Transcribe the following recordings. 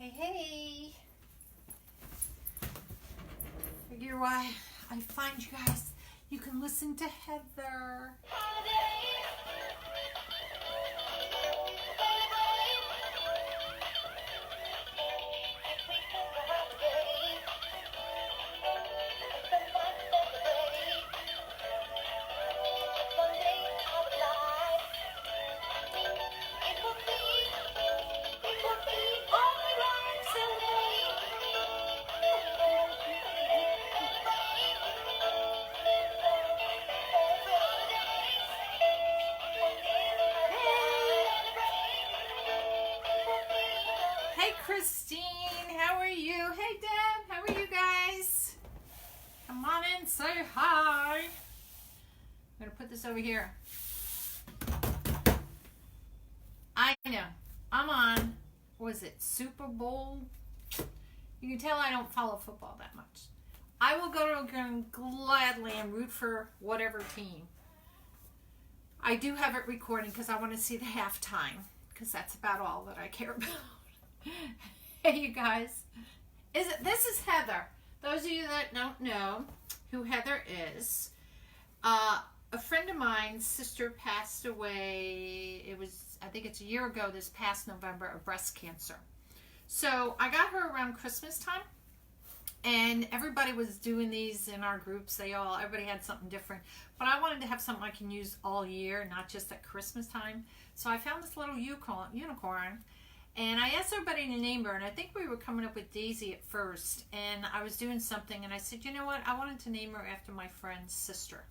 Hey, hey. Figure why I find you guys. You can listen to Heather. Christine, how are you? Hey Deb, how are you guys? Come on in, say hi. I'm gonna put this over here. I know, I'm on, was it Super Bowl? You can tell I don't follow football that much. I will go to a game gladly and root for whatever team. I do have it recording because I want to see the halftime, because that's about all that I care about. Hey you guys, this is Heather. Those of you that don't know who Heather is, a friend of mine's sister passed away. I think it's a year ago this past November, of breast cancer. So I got her around Christmas time, and everybody was doing these in our groups. Everybody had something different, but I wanted to have something I can use all year, not just at Christmas time. So I found this little unicorn. And I asked everybody to name her, and I think we were coming up with Daisy at first. And I was doing something, and I said, you know what? I wanted to name her after my friend's sister.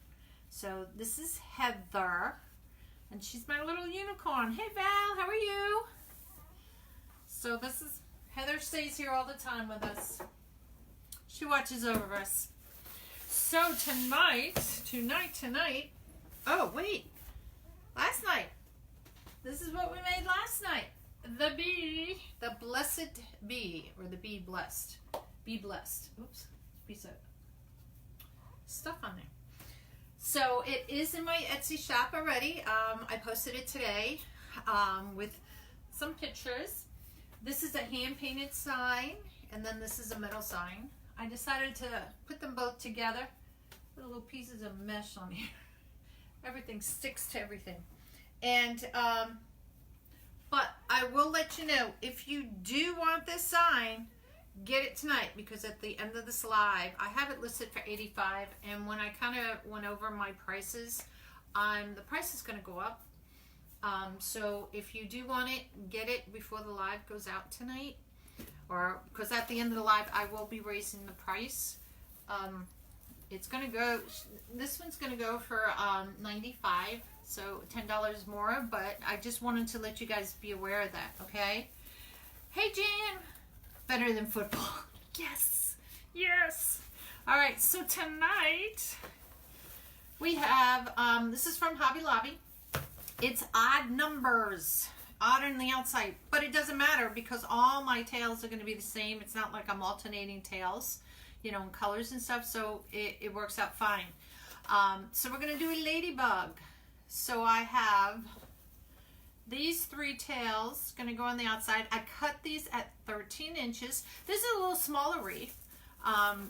So this is Heather, and she's my little unicorn. Hey Val, how are you? So this is, Heather stays here all the time with us. She watches over us. So tonight, oh wait, last night. This is what we made last night. The bee, the blessed bee, or the bee blessed. Be blessed. Oops, piece of stuff on there. So it is in my Etsy shop already. I posted it today with some pictures. This is a hand-painted sign, and then this is a metal sign. I decided to put them both together. Put little pieces of mesh on here. Everything sticks to everything. And but I will let you know, if you do want this sign, get it tonight, because at the end of this live, I have it listed for $85, and when I kind of went over my prices, the price is going to go up. So if you do want it, get it before the live goes out tonight, or because at the end of the live, I will be raising the price. It's going to go, this one's going to go for $95. So $10 more, but I just wanted to let you guys be aware of that, okay? Hey, Jan. Better than football. Yes. Yes. All right, so tonight we have, this is from Hobby Lobby. It's odd numbers, odd on the outside, but it doesn't matter because all my tails are going to be the same. It's not like I'm alternating tails, you know, in colors and stuff, so it works out fine. So we're going to do a ladybug. So I have these 3 tails going to go on the outside. I cut these at 13 inches. This is a little smaller wreath.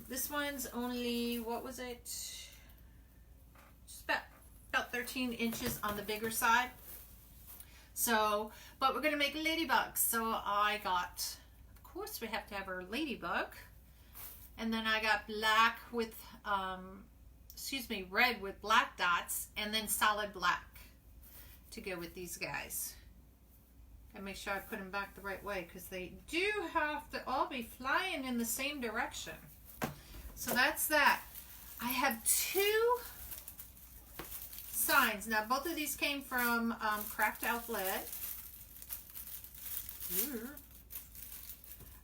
This one's only, what was it? Just about 13 inches on the bigger side. So, but we're going to make ladybugs. So I got, of course we have to have our ladybug. And then I got black with, red with black dots, and then solid black to go with these guys. Gotta make sure I put them back the right way, because they do have to all be flying in the same direction. So that's that. I have 2 signs. Now both of these came from Craft Outlet.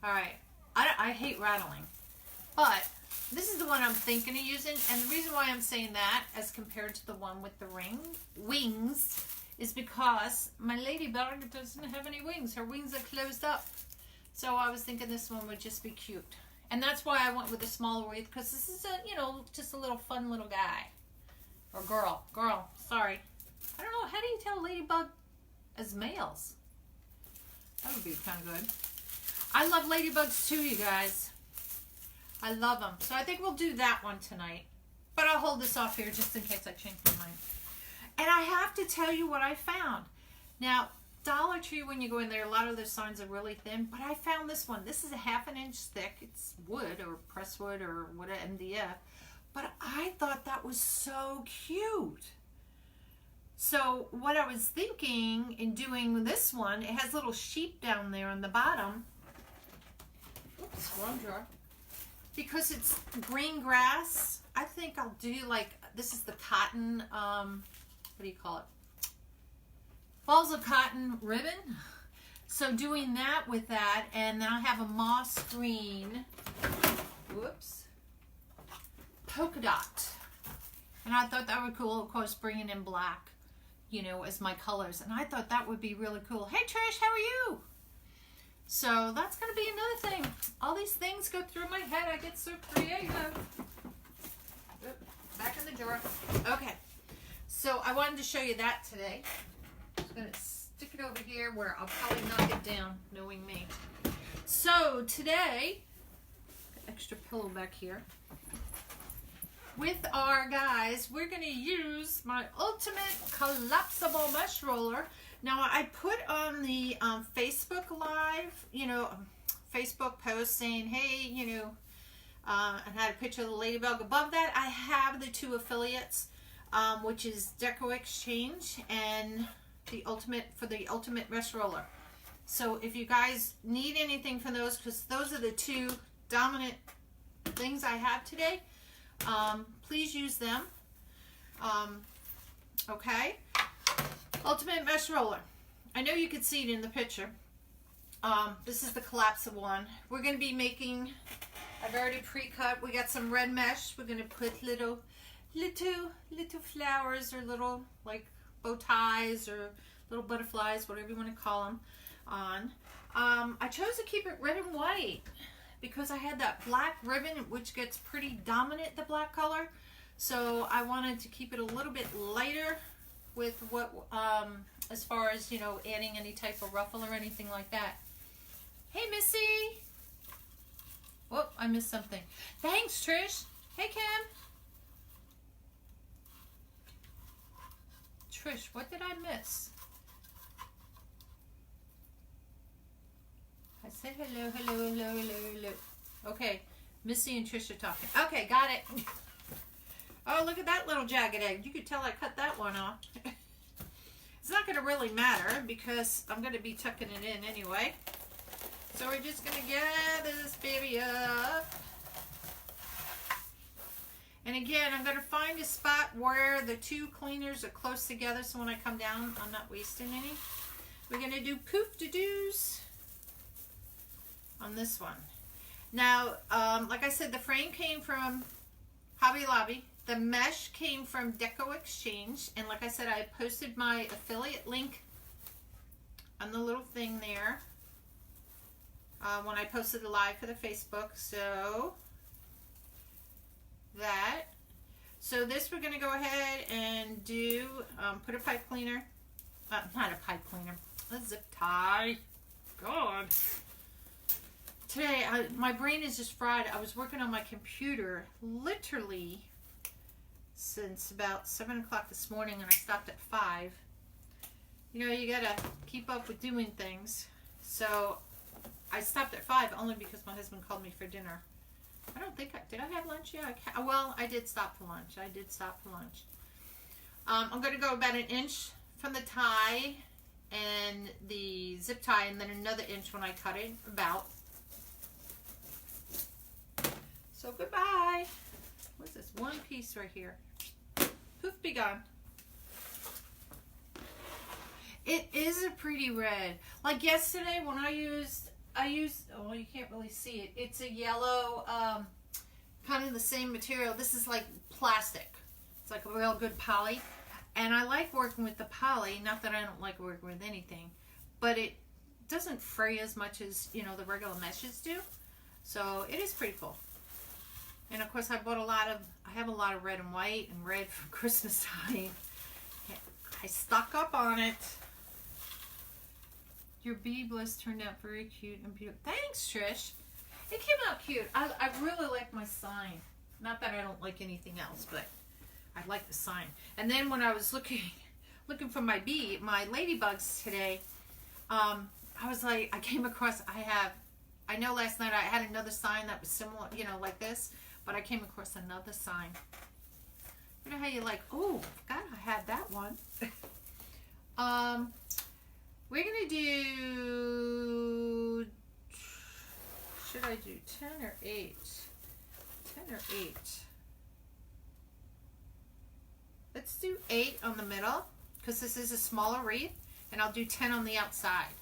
Alright, I hate rattling, but this is the one I'm thinking of using, and the reason why I'm saying that as compared to the one with the wings is because my ladybug doesn't have any wings. Her wings are closed up. So I was thinking this one would just be cute. And that's why I went with a smaller wreath, because this is a, you know, just a little fun little guy. Or girl, sorry. I don't know, how do you tell ladybug as males? That would be kind of good. I love ladybugs too, you guys. I love them. So I think we'll do that one tonight. But I'll hold this off here just in case I change my mind. And I have to tell you what I found. Now, Dollar Tree, when you go in there, a lot of their signs are really thin. But I found this one. This is a 1/2 inch thick. It's wood or pressed wood or whatever, MDF. But I thought that was so cute. So what I was thinking in doing this one, it has little sheep down there on the bottom. Oops, wrong drawer. Because it's green grass, I think I'll do like, this is the cotton, what do you call it? Balls of cotton ribbon. So doing that with that, and then I have a moss green, whoops, polka dot. And I thought that would be cool, of course, bringing in black, you know, as my colors. And I thought that would be really cool. Hey Trish, how are you? So that's going to be another thing. All these things go through my head. I get so creative. Oop, back in the drawer. Okay. So I wanted to show you that today. I'm going to stick it over here where I'll probably knock it down, knowing me. So today, extra pillow back here. With our guys, we're going to use my ultimate collapsible mesh roller. Now, I put on the Facebook Live, you know, Facebook post saying, hey, you know, and had a picture of the ladybug. Above that, I have the 2 affiliates, which is Deco Exchange and the ultimate mesh roller. So if you guys need anything from those, because those are the 2 dominant things I have today, please use them. Okay. Ultimate mesh roller. I know you can see it in the picture. This is the collapsible one. We're going to be making, I've already pre-cut. We got some red mesh. We're going to put little flowers or little like bow ties or little butterflies, whatever you want to call them, on. I chose to keep it red and white because I had that black ribbon, which gets pretty dominant, the black color. So I wanted to keep it a little bit lighter with what, as far as, you know, adding any type of ruffle or anything like that. Hey, Missy. Oh, I missed something. Thanks, Trish. Hey, Kim. Trish, what did I miss? I said hello, hello, hello, hello, hello. Okay, Missy and Trish are talking. Okay, got it. Oh, look at that little jagged egg. You could tell I cut that one off. It's not going to really matter because I'm going to be tucking it in anyway. So we're just going to gather this baby up. And again, I'm going to find a spot where the 2 cleaners are close together so when I come down, I'm not wasting any. We're going to do poof-to-doos on this one. Now, like I said, the frame came from Hobby Lobby. The mesh came from Deco Exchange, and like I said, I posted my affiliate link on the little thing there when I posted the live for the Facebook. So that. So this we're going to go ahead and do, put a pipe cleaner, not a pipe cleaner, a zip tie. God. Today, my brain is just fried. I was working on my computer literally since about 7 o'clock this morning, and I stopped at 5. You know, you gotta keep up with doing things. So I stopped at 5 only because my husband called me for dinner. I don't think did I have lunch? Yeah, well, I did stop for lunch. I'm gonna go about 1 inch from the tie and the zip tie, and then another inch when I cut it, about. So goodbye. What's this? One piece right here. Poof, be gone. It is a pretty red. Like yesterday when I used, oh, you can't really see it. It's a yellow, kind of the same material. This is like plastic. It's like a real good poly. And I like working with the poly. Not that I don't like working with anything. But it doesn't fray as much as, you know, the regular meshes do. So it is pretty cool. And of course I have a lot of red and white and red from Christmas time. I stock up on it. Your bee bliss turned out very cute and beautiful. Thanks, Trish. It came out cute. I really like my sign. Not that I don't like anything else, but I like the sign. And then when I was looking for my ladybugs today, I was like, I came across, I know last night I had another sign that was similar, you know, like this, but I came across another sign. You know how you're like, oh, God, I had that one. We're going to do, should I do 10 or 8? 10 or 8. Let's do 8 on the middle, because this is a smaller wreath, and I'll do 10 on the outside.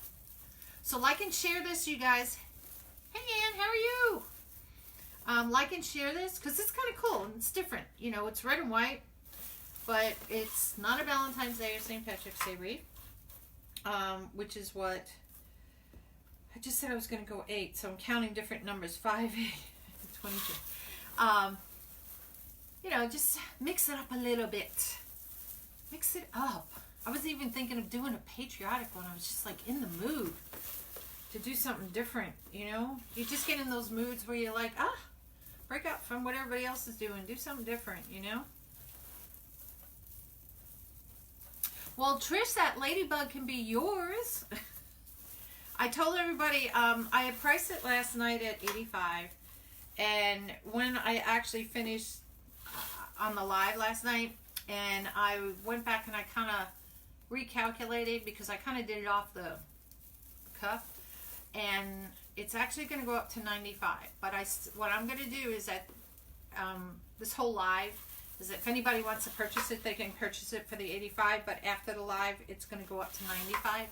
So like and share this, you guys. Hey, Ann, how are you? Like and share this, because it's kind of cool, and it's different. You know, it's red and white, but it's not a Valentine's Day or St. Patrick's Day wreath, which is what I just said I was going to go 8, so I'm counting different numbers, 5, 8, 22. You know, just mix it up a little bit. Mix it up. I was even thinking of doing a patriotic one. I was just like in the mood to do something different, you know? You just get in those moods where you're like, break out from what everybody else is doing. Do something different, you know? Well, Trish, that ladybug can be yours. I told everybody, I had priced it last night at $85. And when I actually finished on the live last night, and I went back and I kind of recalculated, because I kind of did it off the cuff, and it's actually going to go up to $95. But what I'm going to do is that this whole live is that if anybody wants to purchase it, they can purchase it for the $85. But after the live, it's going to go up to $95.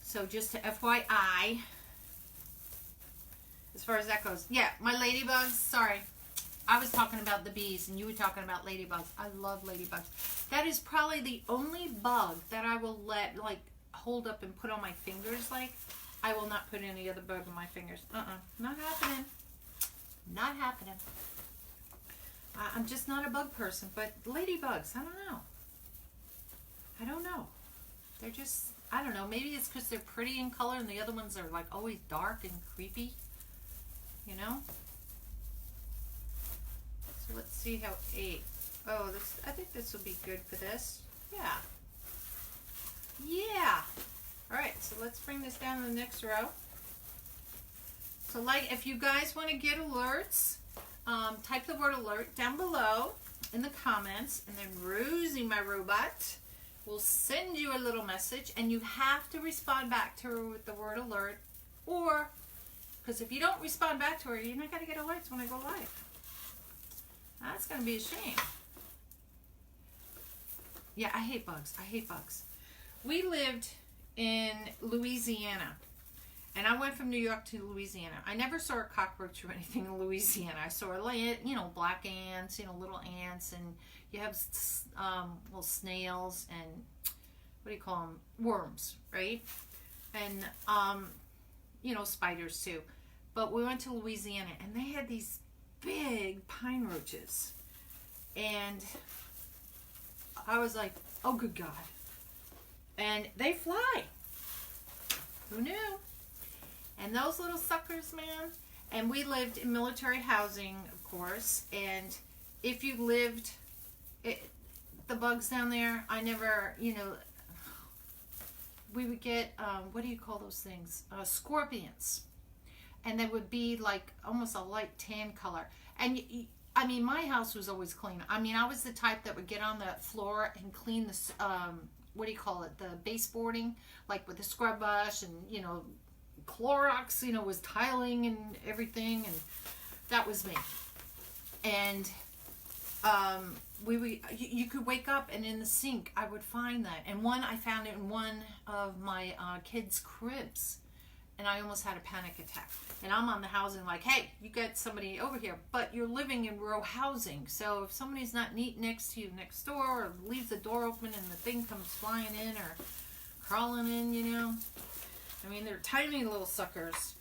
So just to FYI, as far as that goes. Yeah, my ladybugs, sorry. I was talking about the bees and you were talking about ladybugs. I love ladybugs. That is probably the only bug that I will let, like, hold up and put on my fingers. Like, I will not put any other bug on my fingers. Not happening. Not happening. I'm just not a bug person. But ladybugs, I don't know. I don't know. They're just, I don't know. Maybe it's because they're pretty in color and the other ones are, like, always dark and creepy. You know? So let's see how 8. Oh, I think this will be good for this. Yeah. Yeah. Alright, so let's bring this down to the next row. So like, if you guys want to get alerts, type the word alert down below in the comments, and then Rosie, my robot, will send you a little message, and you have to respond back to her with the word alert, or, because if you don't respond back to her, you're not going to get alerts when I go live. That's going to be a shame. Yeah, I hate bugs. I hate bugs. We lived in Louisiana, and I went from New York to Louisiana. I never saw a cockroach or anything in Louisiana. I saw, you know, black ants, you know, little ants, and you have little snails and, what do you call them, worms, right? And, you know, spiders too. But we went to Louisiana, and they had these big pine roaches, and I was like, oh good God. And they fly. Who knew? And those little suckers, man. And we lived in military housing, of course, and if you lived the bugs down there, I never, you know, we would get what do you call those things, scorpions. And they would be like almost a light tan color. And I mean, my house was always clean. I mean, I was the type that would get on the floor and clean the, what do you call it, the baseboarding, like with the scrub brush, and, you know, Clorox, you know, was tiling and everything. And that was me. And you could wake up, and in the sink, I would find that. And I found it in one of my kids' cribs. And I almost had a panic attack. And I'm on the housing like, hey, you got somebody over here. But you're living in row housing. So if somebody's not neat next to you next door, or leaves the door open and the thing comes flying in or crawling in, you know. I mean, they're tiny little suckers.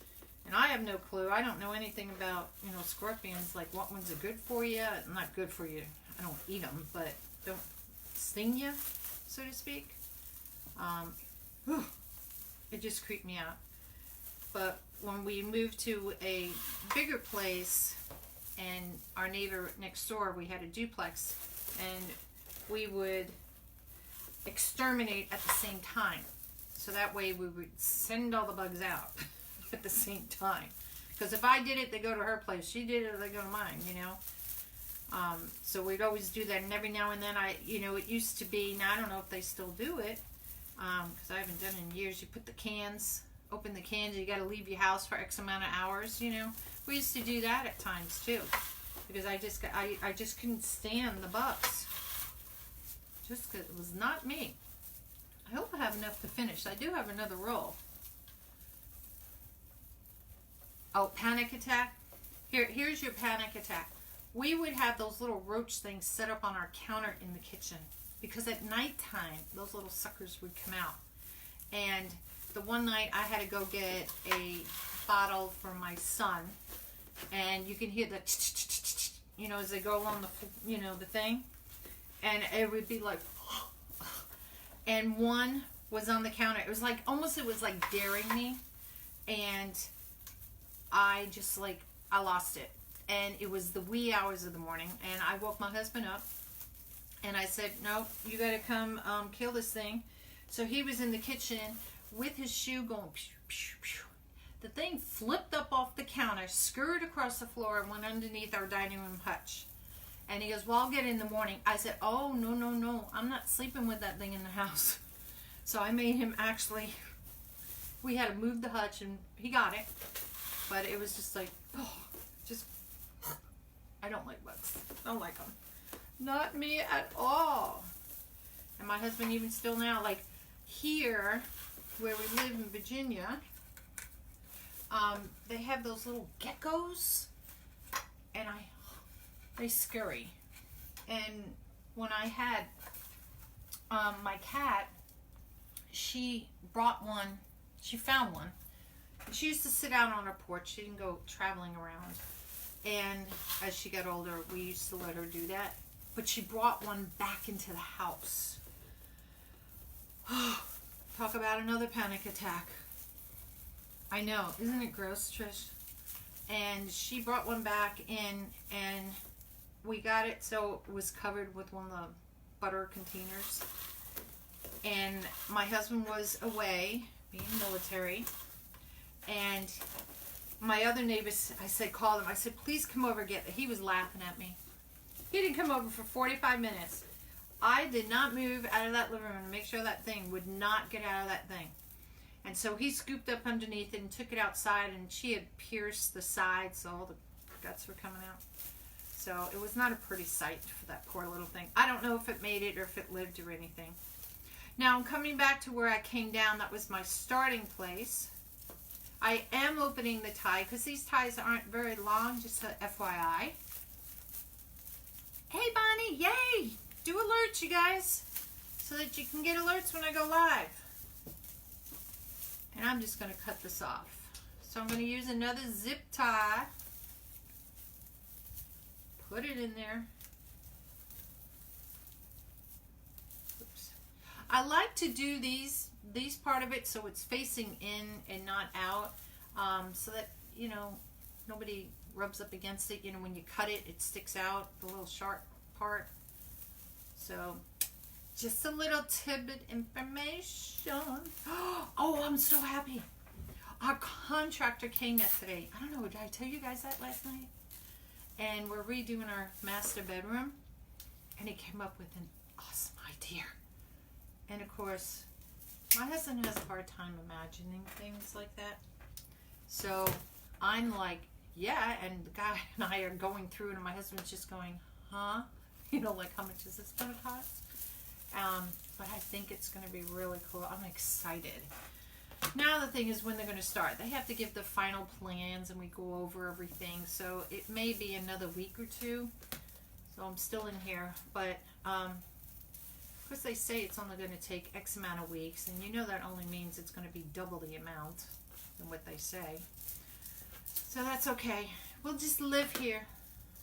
And I have no clue. I don't know anything about, you know, scorpions. Like, what ones are good for you? Not good for you. I don't eat them, but don't sting you, so to speak. it just creeped me out. But when we moved to a bigger place, and our neighbor next door, we had a duplex, and we would exterminate at the same time. So that way we would send all the bugs out at the same time. Because if I did it, they go to her place. She did it, they go to mine, you know. So we'd always do that, and every now and then it used to be, now I don't know if they still do it, because I haven't done it in years. You put the cans, open the cans, you got to leave your house for X amount of hours, you know. We used to do that at times too, because I just couldn't stand the bugs. Just because it was not me. I hope I have enough to finish. I do have another roll. Oh, panic attack. Here's your panic attack. We would have those little roach things set up on our counter in the kitchen, because at nighttime those little suckers would come out. And the one night I had to go get a bottle for my son, and you can hear the as they go along the the thing, and it would be like, and one was on the counter. It was like daring me, and I lost it. And it was the wee hours of the morning, and I woke my husband up, and I said, no, you got to come kill this thing. So he was in the kitchen with his shoe going pew, pew, pew. The thing flipped up off the counter, scurried across the floor, and went underneath our dining room hutch. And he goes, well, I'll get it in the morning. I said, oh, no, I'm not sleeping with that thing in the house. So I made him we had to move the hutch, and he got it. But it was just like, I don't like bugs. I don't like them. Not me at all. And my husband, even still now, like here where we live in Virginia, they have those little geckos, and they scurry. And when I had my cat, she found one. She used to sit out on her porch. She didn't go traveling around. And as she got older, we used to let her do that. But she brought one back into the house. Talk about another panic attack. I know. Isn't it gross, Trish? And she brought one back in, and we got it so it was covered with one of the butter containers. And my husband was away, being military. And my other neighbors, called him. I said, please come over and get it. He was laughing at me. He didn't come over for 45 minutes. I did not move out of that living room to make sure that thing would not get out of that thing. And so he scooped up underneath it and took it outside, and she had pierced the side, so all the guts were coming out. So it was not a pretty sight for that poor little thing. I don't know if it made it or if it lived or anything. Now I'm coming back to where I came down. That was my starting place. I am opening the tie because these ties aren't very long, just a FYI. Hey, Bonnie, yay! Do alerts, you guys, so that you can get alerts when I go live. And I'm just going to cut this off. So I'm going to use another zip tie. Put it in there. Oops. I like to do these part of it so it's facing in and not out, so that nobody rubs up against it. When you cut it, it sticks out, the little sharp part. So just a little tidbit information. Oh, I'm so happy. Our contractor came yesterday. I don't know, did I tell you guys that last night? And we're redoing our master bedroom, and he came up with an awesome idea. And of course, my husband has a hard time imagining things like that. So I'm like, yeah, and the guy and I are going through it, and my husband's just going, huh? Like, how much is this going to cost? But I think it's going to be really cool. I'm excited. Now the thing is when they're going to start. They have to give the final plans, and we go over everything. So it may be another week or two. So I'm still in here. But, of course, they say it's only going to take X amount of weeks. And that only means it's going to be double the amount than what they say. So that's okay. We'll just live here.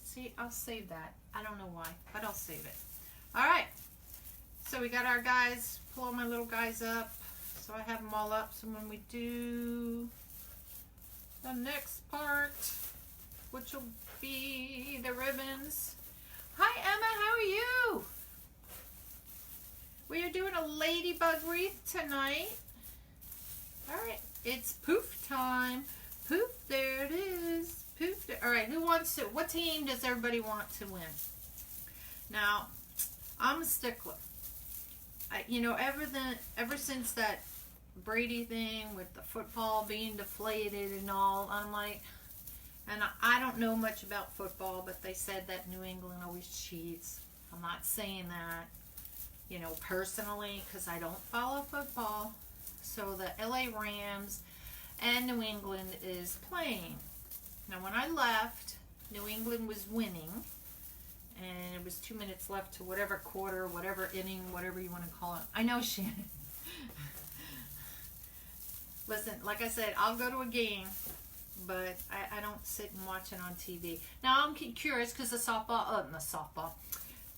See, I'll save that. I don't know why, but I'll save it. All right. So we got our guys, pull all my little guys up So I have them all up. So when we do the next part, which will be the ribbons. Hi Emma, how are you? We are doing a ladybug wreath tonight. All right, it's poof time. Poof, there it is. Poof. All right, who wants to? What team does everybody want to win? Now, I'm a stickler. You know, ever since that Brady thing with the football being deflated and all, I'm like, and I don't know much about football, but they said that New England always cheats. I'm not saying that, you know, personally, because I don't follow football. So the LA Rams and New England is playing. Now, when I left, New England was winning, and it was 2 minutes left to whatever quarter, whatever inning, whatever you want to call it. I know, Shannon. Listen, like I said, I'll go to a game, but I don't sit and watch it on TV. Now, I'm curious because the softball,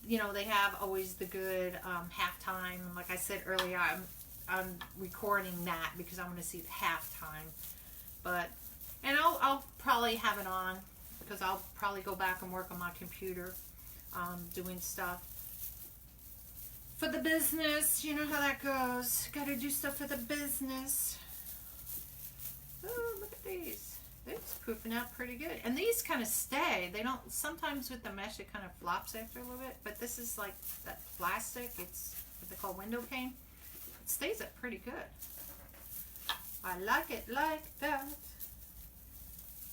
you know, they have always the good halftime. Like I said earlier, I'm recording that because I want to see the halftime. But, and I'll probably have it on because I'll probably go back and work on my computer doing stuff for the business. You know how that goes. Got to do stuff for the business. Oh, look at these. It's poofing out pretty good. And these kind of stay. They don't, sometimes with the mesh it kind of flops after a little bit, but this is like that plastic. It's what they call window pane. It stays up pretty good. I like it like that.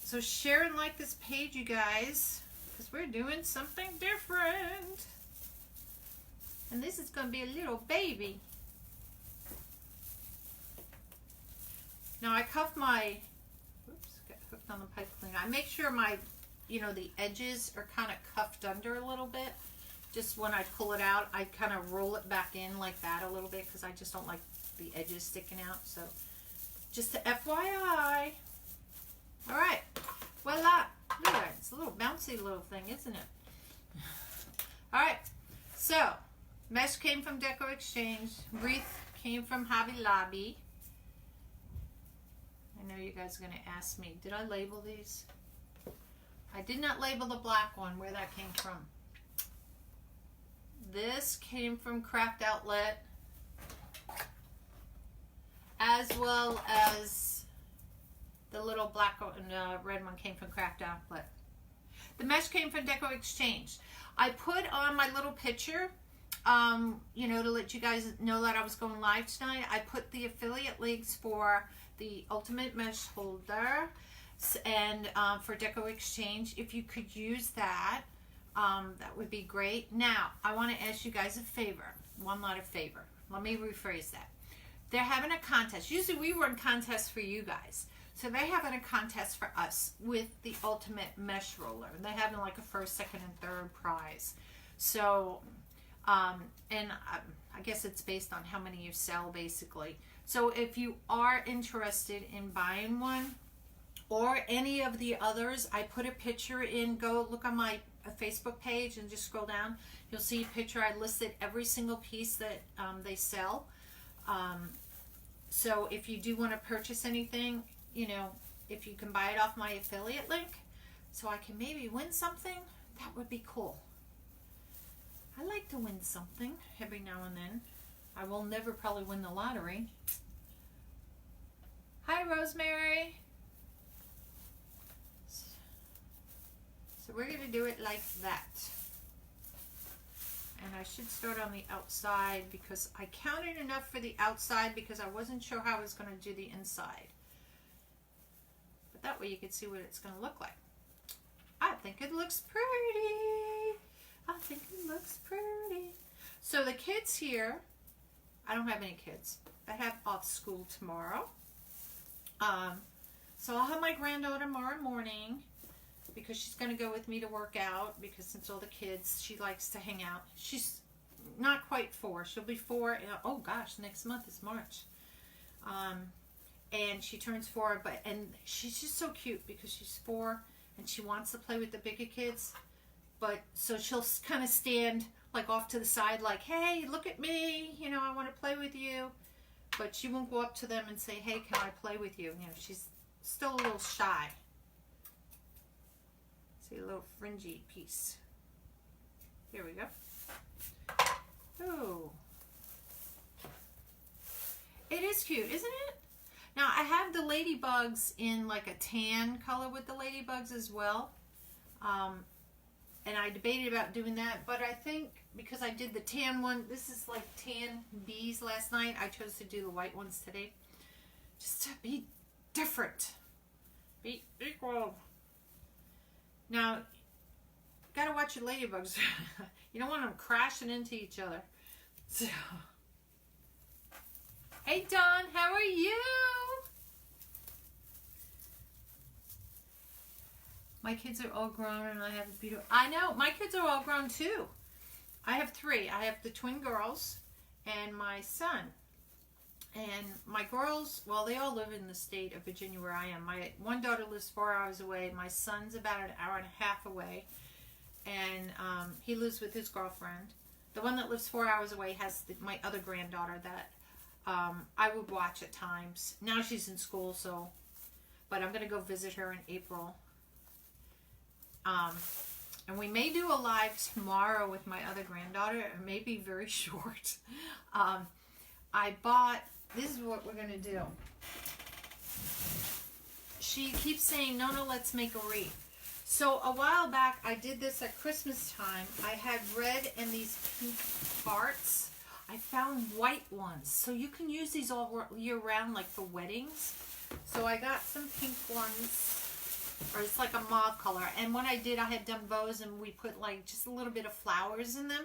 So share and like this page, you guys, because we're doing something different. And this is going to be a little baby. Now I cuff my, oops, got hooked on the pipe cleaner. I make sure my, you know, the edges are kind of cuffed under a little bit. Just when I pull it out, I kind of roll it back in like that a little bit because I just don't like the edges sticking out. So just to FYI. All right, voila. Look at that. It's a little bouncy little thing, isn't it? All right, so mesh came from Deco Exchange. Wreath came from Hobby Lobby. I know you guys are going to ask me, did I label these? I did not label the black one, where that came from. This came from Craft Outlet, as well as the little black and red one came from Craft Outlet. The mesh came from Deco Exchange. I put on my little picture, you know, to let you guys know that I was going live tonight. I put the affiliate links for the Ultimate Mesh Holder and for Deco Exchange. If you could use that, that would be great. Now, I want to ask you guys a favor. One lot of favor. Let me rephrase that. They're having a contest. Usually we run contests for you guys. So they're having a contest for us with the Ultimate Mesh Roller. They're having like a first, second, and third prize. So, and I guess it's based on how many you sell, basically. So if you are interested in buying one or any of the others, I put a picture in. Go look on my Facebook page and just scroll down. You'll see a picture. I listed every single piece that they sell. So if you do want to purchase anything, you know, if you can buy it off my affiliate link so I can maybe win something, that would be cool. I like to win something every now and then. I will never probably win the lottery. Hi, Rosemary. So we're going to do it like that. And I should start on the outside because I counted enough for the outside because I wasn't sure how I was going to do the inside. But that way you can see what it's going to look like. I think it looks pretty. I think it looks pretty. So the kids here, I don't have any kids. I have off school tomorrow. So I'll have my granddaughter tomorrow morning because she's going to go with me to work out because since all the kids, she likes to hang out. She's not quite 4. She'll be 4. Oh gosh, next month is March. And she turns 4, and she's just so cute because she's 4 and she wants to play with the bigger kids. But so she'll kind of stand like off to the side like, hey, look at me, you know, I want to play with you. but she won't go up to them and say, hey, can I play with you? You know, she's still a little shy. See, a little fringy piece. Here we go. Oh. It is cute, isn't it? Now, I have the ladybugs in like a tan color with the ladybugs as well. And I debated about doing that, but I think because I did the tan one, this is like tan bees last night, I chose to do the white ones today. Just to be different. Be equal. Now, gotta watch your ladybugs. You don't want them crashing into each other. So. Hey Dawn, how are you? My kids are all grown and I have a beautiful... I know, my kids are all grown too. I have 3. I have the twin girls and my son. And my girls, well, they all live in the state of Virginia where I am. My one daughter lives 4 hours away. My son's about an hour and a half away. And he lives with his girlfriend. The one that lives 4 hours away has my other granddaughter that I would watch at times. Now she's in school, so... But I'm going to go visit her in April. And we may do a live tomorrow with my other granddaughter. It may be very short. I bought, this is what we're going to do. She keeps saying, Nonna, let's make a wreath. So a while back, I did this at Christmas time. I had red and these pink hearts. I found white ones. So you can use these all year round, like for weddings. So I got some pink ones. Or it's like a mauve color. And when I did, I had done bows and we put like just a little bit of flowers in them.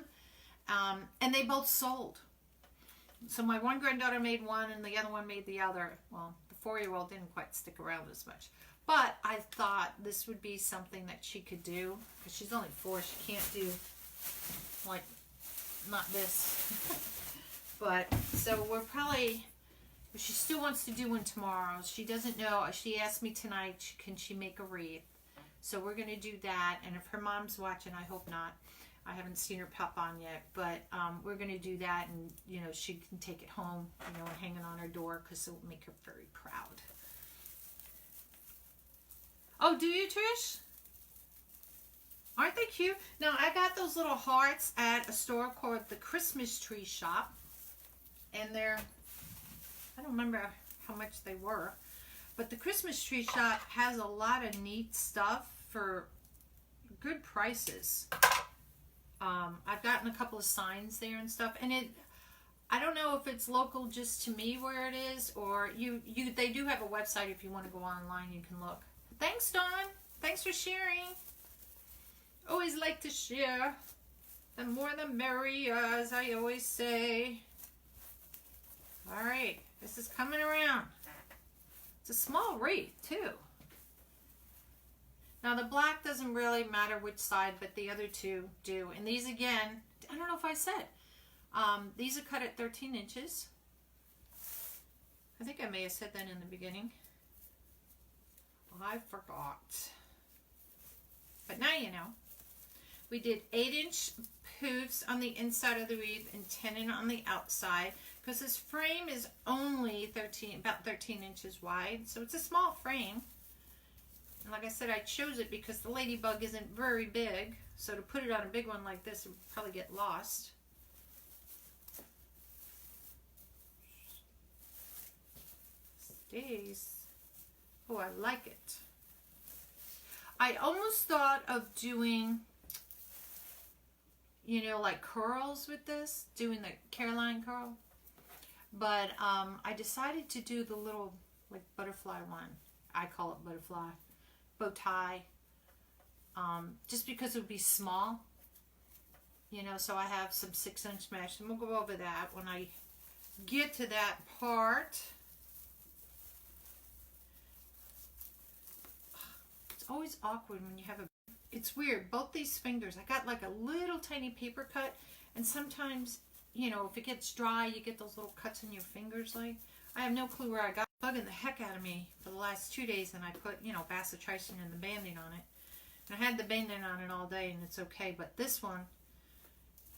And they both sold. So my one granddaughter made one and the other one made the other. Well, the 4-year-old didn't quite stick around as much. But I thought this would be something that she could do. Because she's only 4. She can't do like, not this. But, so we're probably... She still wants to do one tomorrow. She doesn't know. She asked me tonight, can she make a wreath? So we're going to do that. And if her mom's watching, I hope not. I haven't seen her pop on yet. But we're going to do that. And, you know, she can take it home, you know, and hang it on her door because it will make her very proud. Oh, do you, Trish? Aren't they cute? Now, I got those little hearts at a store called the Christmas Tree Shop. And they're... I don't remember how much they were, but the Christmas Tree Shop has a lot of neat stuff for good prices. I've gotten a couple of signs there and stuff, and I don't know if it's local just to me where it is, or they do have a website if you want to go online, you can look. Thanks, Dawn. Thanks for sharing. Always like to share. The more the merrier, as I always say. All right. This is coming around. It's a small wreath, too. Now, the black doesn't really matter which side, but the other two do. And these, again, I don't know if I said. These are cut at 13 inches. I think I may have said that in the beginning. I forgot. But now you know. We did 8-inch poofs on the inside of the wreath and 10 on the outside. Because this frame is only about 13 inches wide. So it's a small frame. And like I said, I chose it because the ladybug isn't very big. So to put it on a big one like this, it would probably get lost. Stays. Oh, I like it. I almost thought of doing, you know, like curls with this. Doing the Carolynne curl. But I decided to do the little, like, butterfly one. I call it butterfly. Bow tie. Just because it would be small. You know, so I have some 6-inch mesh. And we'll go over that when I get to that part. It's always awkward when you have a... It's weird. Both these fingers, I got like a little tiny paper cut. And sometimes... You know, if it gets dry, you get those little cuts in your fingers. Like, I have no clue where I got bugging the heck out of me for the last 2 days, and I put, you know, bacitracin and the Band-Aid on it. And I had the Band-Aid on it all day, and it's okay. But this one,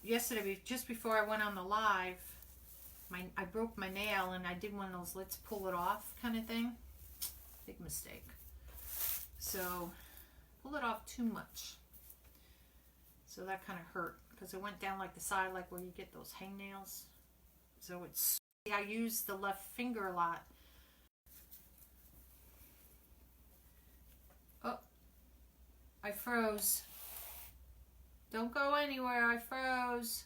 yesterday, just before I went on the live, I broke my nail and I did one of those let's pull it off kind of thing. Big mistake. So pull it off too much. So that kind of hurt because it went down like the side, like where you get those hangnails. So it's, I use the left finger a lot. Oh, I froze. Don't go anywhere, I froze.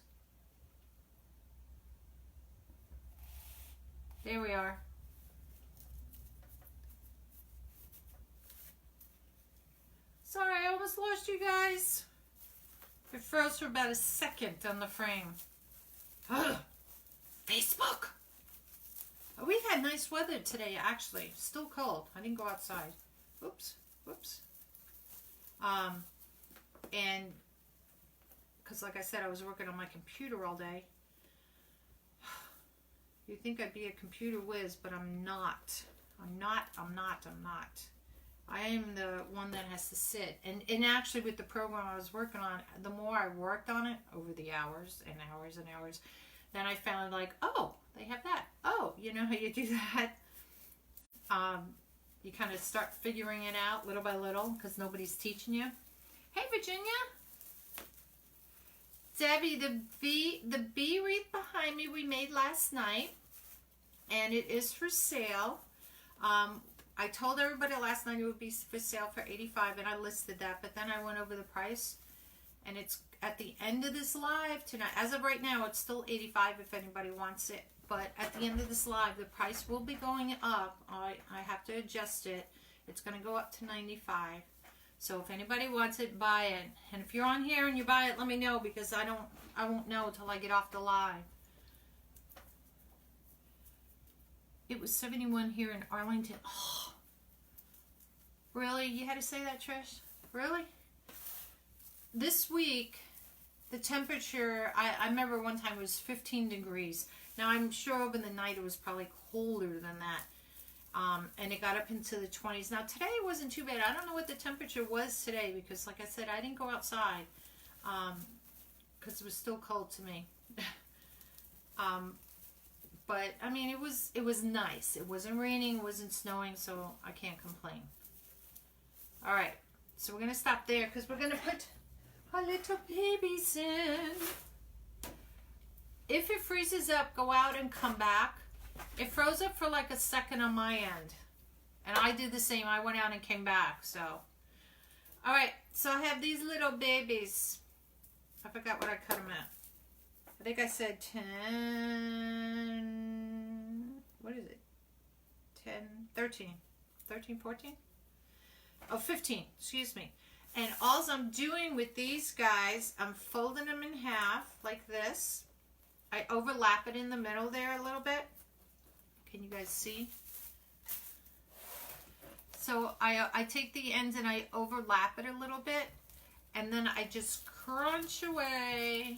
There we are. Sorry, I almost lost you guys. It froze for about a second on the frame. Ugh. Facebook. Oh, we've had nice weather today, actually. Still cold. I didn't go outside. Oops. Whoops. And because like I said, I was working on my computer all day. You'd think I'd be a computer whiz, but I'm not. I'm not. I am the one that has to sit. And actually with the program I was working on, the more I worked on it over the hours and hours and hours, then I found like, oh, they have that. Oh, you know how you do that? You kind of start figuring it out little by little because nobody's teaching you. Hey, Virginia. Debbie, the bee wreath behind me we made last night, and it is for sale. I told everybody last night it would be for sale for $85, and I listed that, but then I went over the price, and it's at the end of this live tonight. As of right now, it's still $85 if anybody wants it, but at the end of this live, the price will be going up. I have to adjust it. It's going to go up to $95. So if anybody wants it, buy it. And if you're on here and you buy it, let me know because I won't know until I get off the live. It was 71 here in Arlington. Oh, really? You had to say that, Trish? Really? This week, the temperature, I remember one time it was 15 degrees. Now, I'm sure over the night it was probably colder than that. And it got up into the 20s. Now, today it wasn't too bad. I don't know what the temperature was today because, like I said, I didn't go outside because it was still cold to me. But, I mean, it was nice. It wasn't raining, it wasn't snowing, so I can't complain. All right, so we're going to stop there because we're going to put our little babies in. If it freezes up, go out and come back. It froze up for like a second on my end. And I did the same. I went out and came back, so. All right, so I have these little babies. I forgot what I cut them at. I think I said 10, what is it? 10, 13, 14? Oh, 15, excuse me. And all I'm doing with these guys, I'm folding them in half like this. I overlap it in the middle there a little bit. Can you guys see? So I take the ends and I overlap it a little bit. And then I just crunch away.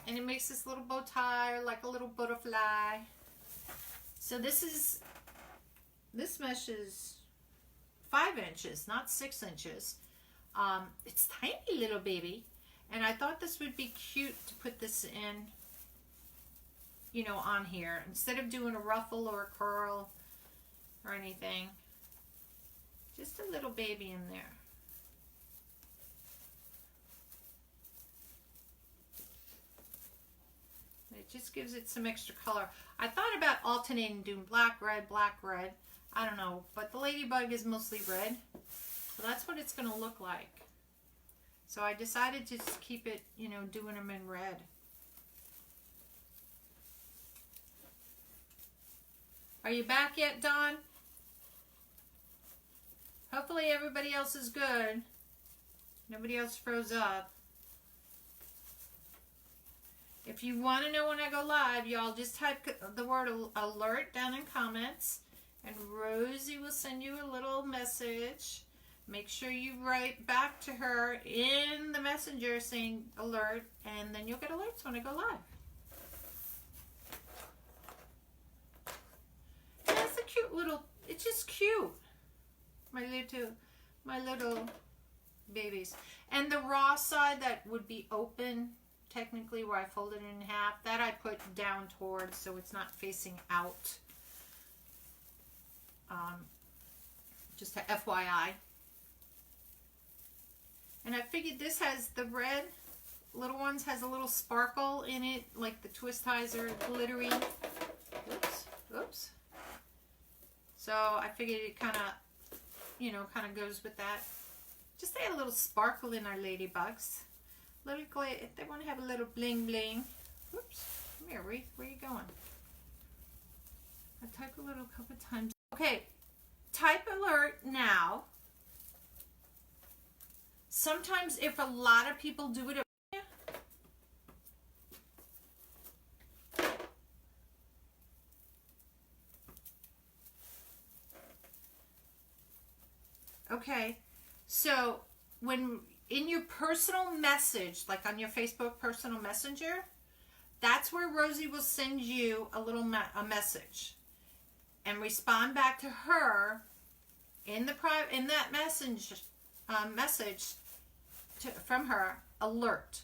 And it makes this little bow tie like a little butterfly. So this mesh is 5 inches, not 6 inches. It's tiny little baby. And I thought this would be cute to put this in, you know, on here. Instead of doing a ruffle or a curl or anything. Just a little baby in there. It just gives it some extra color. I thought about alternating, doing black, red, black, red. I don't know, but the Ladybug is mostly red. So that's what it's going to look like. So I decided to just keep it, you know, doing them in red. Are you back yet, Dawn? Hopefully everybody else is good. Nobody else froze up. If you want to know when I go live, y'all just type the word alert down in comments. And Rosie will send you a little message. Make sure you write back to her in the messenger saying alert. And then you'll get alerts when I go live. And it's a cute little, it's just cute. My little babies. And the raw side that would be open to technically, where I folded it in half. That I put down towards so it's not facing out. Just a FYI. And I figured this has the red little ones, has a little sparkle in it, like the twist ties are glittery. Oops. So I figured it kind of, you know, kind of goes with that. Just add a little sparkle in our ladybugs. Little if they want to have a little bling bling. Oops. Come here, Wreath. Where are you going? I type a little couple times. Okay. Type alert now. Sometimes if a lot of people do it, okay, so when in your personal message, like on your Facebook personal messenger, that's where Rosie will send you a little a message, and respond back to her in the that message from her alert.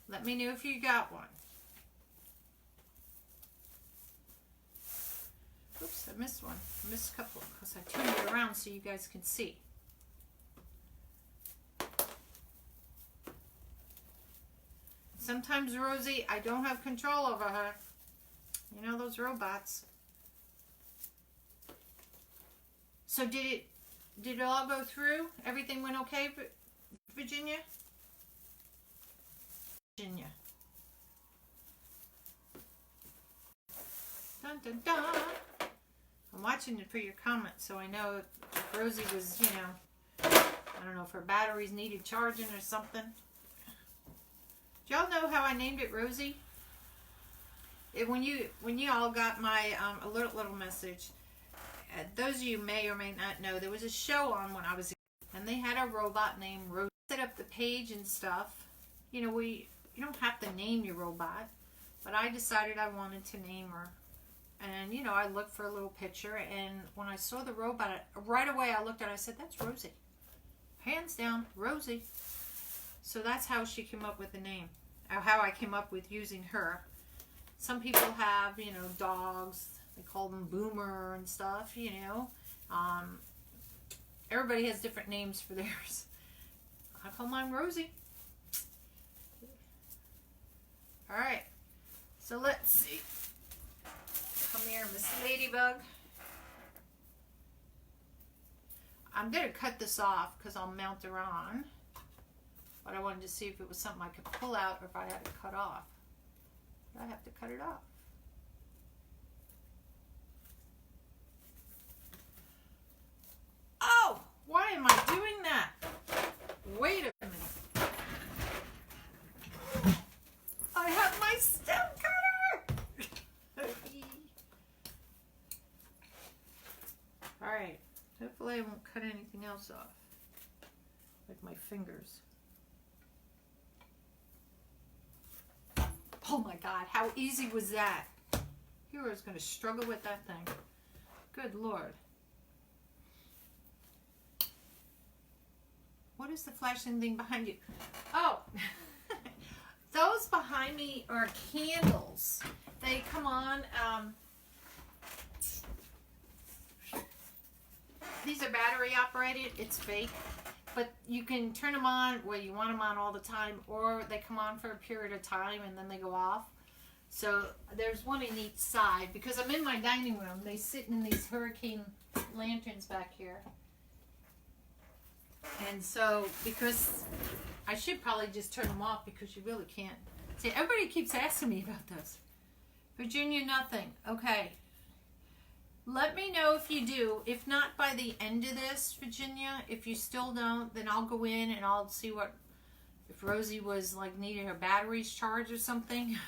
Let me know if you got one. Oops, I missed one. I missed a couple because I turned it around so you guys can see. Sometimes Rosie, I don't have control over her. You know those robots. So did it all go through? Everything went okay, Virginia? Virginia. Dun dun dun. I'm watching it for your comments, so I know if Rosie was, you know, I don't know if her batteries needed charging or something. Do y'all know how I named it Rosie? When you all got my alert little message, those of you may or may not know, there was a show on when I was, and they had a robot named Rosie. Set up the page and stuff. You know, you don't have to name your robot, but I decided I wanted to name her. And, you know, I looked for a little picture, and when I saw the robot, right away I looked at it, I said, that's Rosie. Hands down, Rosie. So that's how she came up with the name, or how I came up with using her. Some people have, you know, dogs, they call them Boomer and stuff, you know. Everybody has different names for theirs. I call mine Rosie. All right, so let's see. Come here, Miss Ladybug. I'm going to cut this off because I'll mount her on. But I wanted to see if it was something I could pull out or if I had to cut off. But I have to cut it off. Oh! Why am I doing that? Wait a minute. I have my stem cutter! Alright, hopefully I won't cut anything else off, like my fingers. Oh my God, how easy was that? Hero's going to struggle with that thing. Good Lord. What is the flashing thing behind you? Oh, those behind me are candles. They come on. These are battery operated. It's fake. But you can turn them on where you want them on all the time, or they come on for a period of time and then they go off. So there's one in each side. Because I'm in my dining room, they sit in these hurricane lanterns back here. And so, because I should probably just turn them off because you really can't. See, everybody keeps asking me about this. Virginia, nothing. Okay. Let me know if you do. If not by the end of this, Virginia, if you still don't, then I'll go in and I'll see what, if Rosie was like needing her batteries charged or something.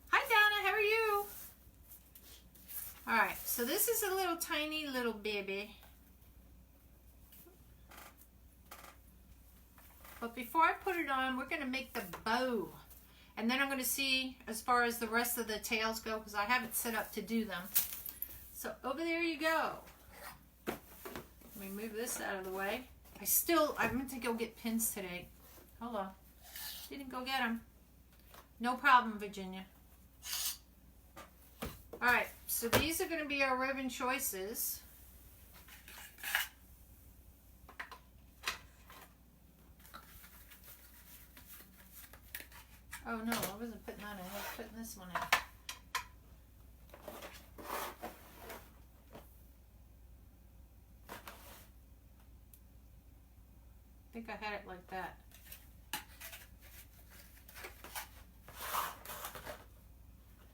Hi Donna, how are you? Alright, so this is a little tiny little baby. But before I put it on, we're going to make the bow. And then I'm going to see as far as the rest of the tails go, because I haven't set up to do them. So over there you go. Let me move this out of the way. I meant to go get pins today. Hold on. Didn't go get them. No problem, Virginia. Alright, so these are going to be our ribbon choices. Oh no, I wasn't putting that in. I was putting this one in. I think I had it like that.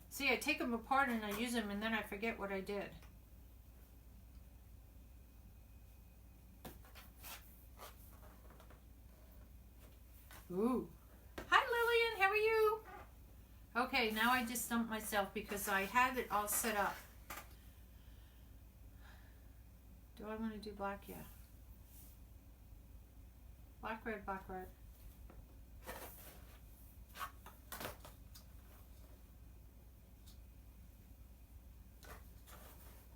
See, I take them apart and I use them and then I forget what I did. Ooh. Hi Lillian, how are you? Okay, now I just stumped myself because I had it all set up. Do I want to do black? Yeah. Black, red, black, red.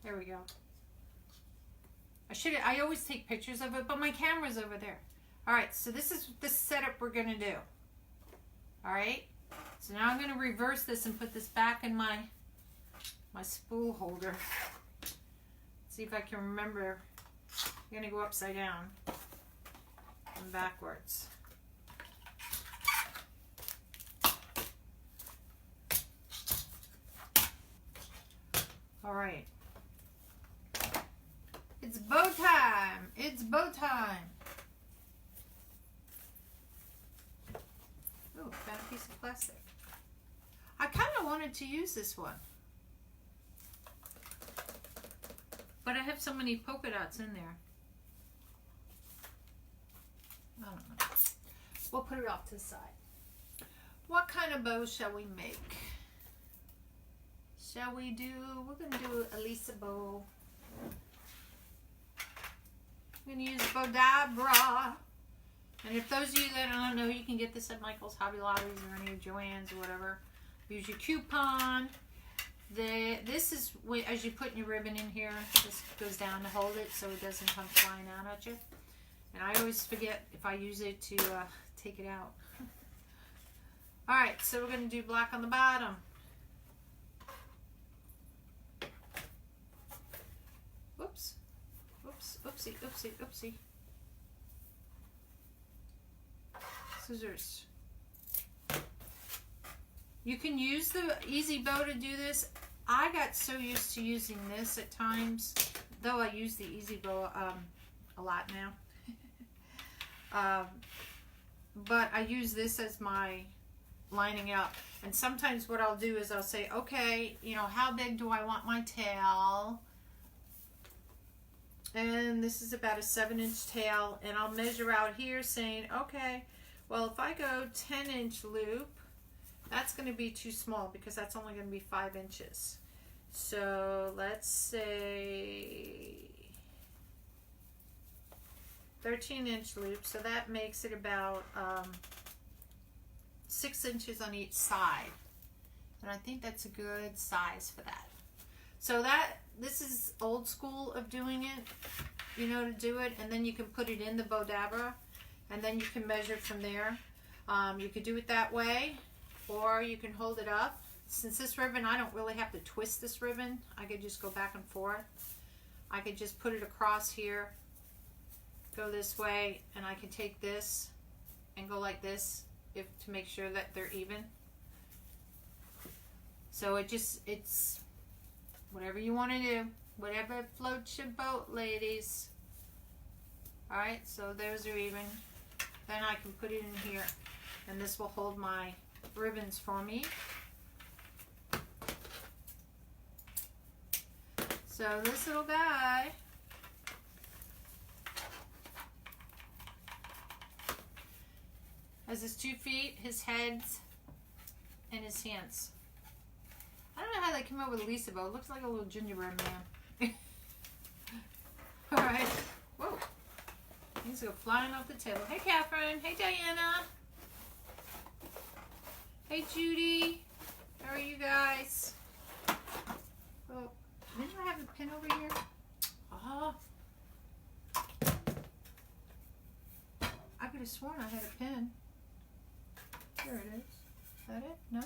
There we go. I always take pictures of it, but my camera's over there. Alright, so this is the setup we're going to do. Alright, so now I'm going to reverse this and put this back in my spool holder. See if I can remember. I'm going to go upside down and backwards. Alright. It's bow time! It's bow time! Oh, found a piece of plastic. I kind of wanted to use this one. But I have so many polka dots in there. I don't know. We'll put it off to the side. What kind of bow shall we make? Shall we do, we're going to do a Lisa bow. I'm going to use Bodabra. And if those of you that don't know, you can get this at Michael's, Hobby Lobbies, or any of Joann's or whatever. Use your coupon. This is, as you put your ribbon in here, this goes down to hold it so it doesn't come flying out at you. And I always forget if I use it to take it out. Alright, so we're going to do black on the bottom. Whoops. Whoops. Oopsie, oopsie, oopsie. Scissors. You can use the easy bow to do this. I got so used to using this at times, though I use the easy bow a lot now. But I use this as my lining up. And sometimes what I'll do is I'll say, okay, you know, how big do I want my tail? And this is about a 7-inch tail. And I'll measure out here saying, okay, well, if I go 10-inch loop, that's going to be too small because that's only going to be 5 inches. So let's say 13-inch loop. So that makes it about 6 inches on each side. And I think that's a good size for that. So this is old school of doing it, you know, to do it. And then you can put it in the Bodabra. And then you can measure from there. You could do it that way, or you can hold it up. Since this ribbon, I don't really have to twist this ribbon. I could just go back and forth. I could just put it across here, go this way, and I can take this and go like this to make sure that they're even. So it's whatever you want to do. Whatever floats your boat, ladies. Alright, so those are even. Then I can put it in here, and this will hold my ribbons for me. So this little guy has his 2 feet, his head, and his hands. I don't know how they came up with Lisa bow. It looks like a little gingerbread man. Alright. Whoa. Things go flying off the table. Hey, Catherine. Hey, Diana. Hey, Judy. How are you guys? Oh, didn't I have a pin over here? Oh. have sworn I had a pen. Here it is. Is that it? No?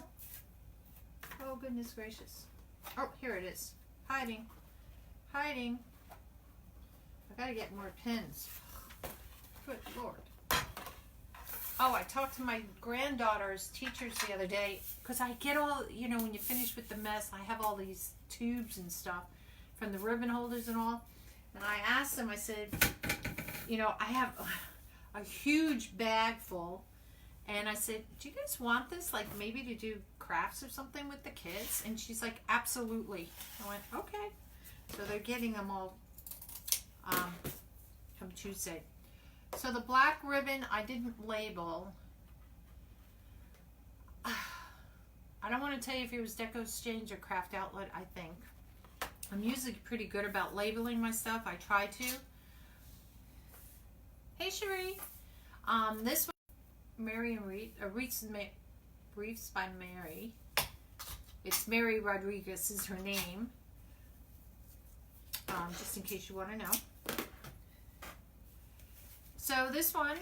Oh, goodness gracious. Oh, here it is. Hiding. Hiding. I gotta get more pens. Good Lord. Oh, I talked to my granddaughter's teachers the other day because I get all, you know, when you finish with the mess, I have all these tubes and stuff from the ribbon holders and all. And I asked them, I said, you know, I have a huge bag full. And I said, do you guys want this? Like maybe to do crafts or something with the kids? And she's like, absolutely. I went, okay. So they're getting them all come Tuesday. So the black ribbon I didn't label. I don't want to tell you if it was Deco Exchange or Craft Outlet, I think. I'm usually pretty good about labeling my stuff. I try to. Hey, Cherie. This one, Mary and Wreaths by Mary. It's Mary Rodriguez is her name. Just in case you want to know. So this one,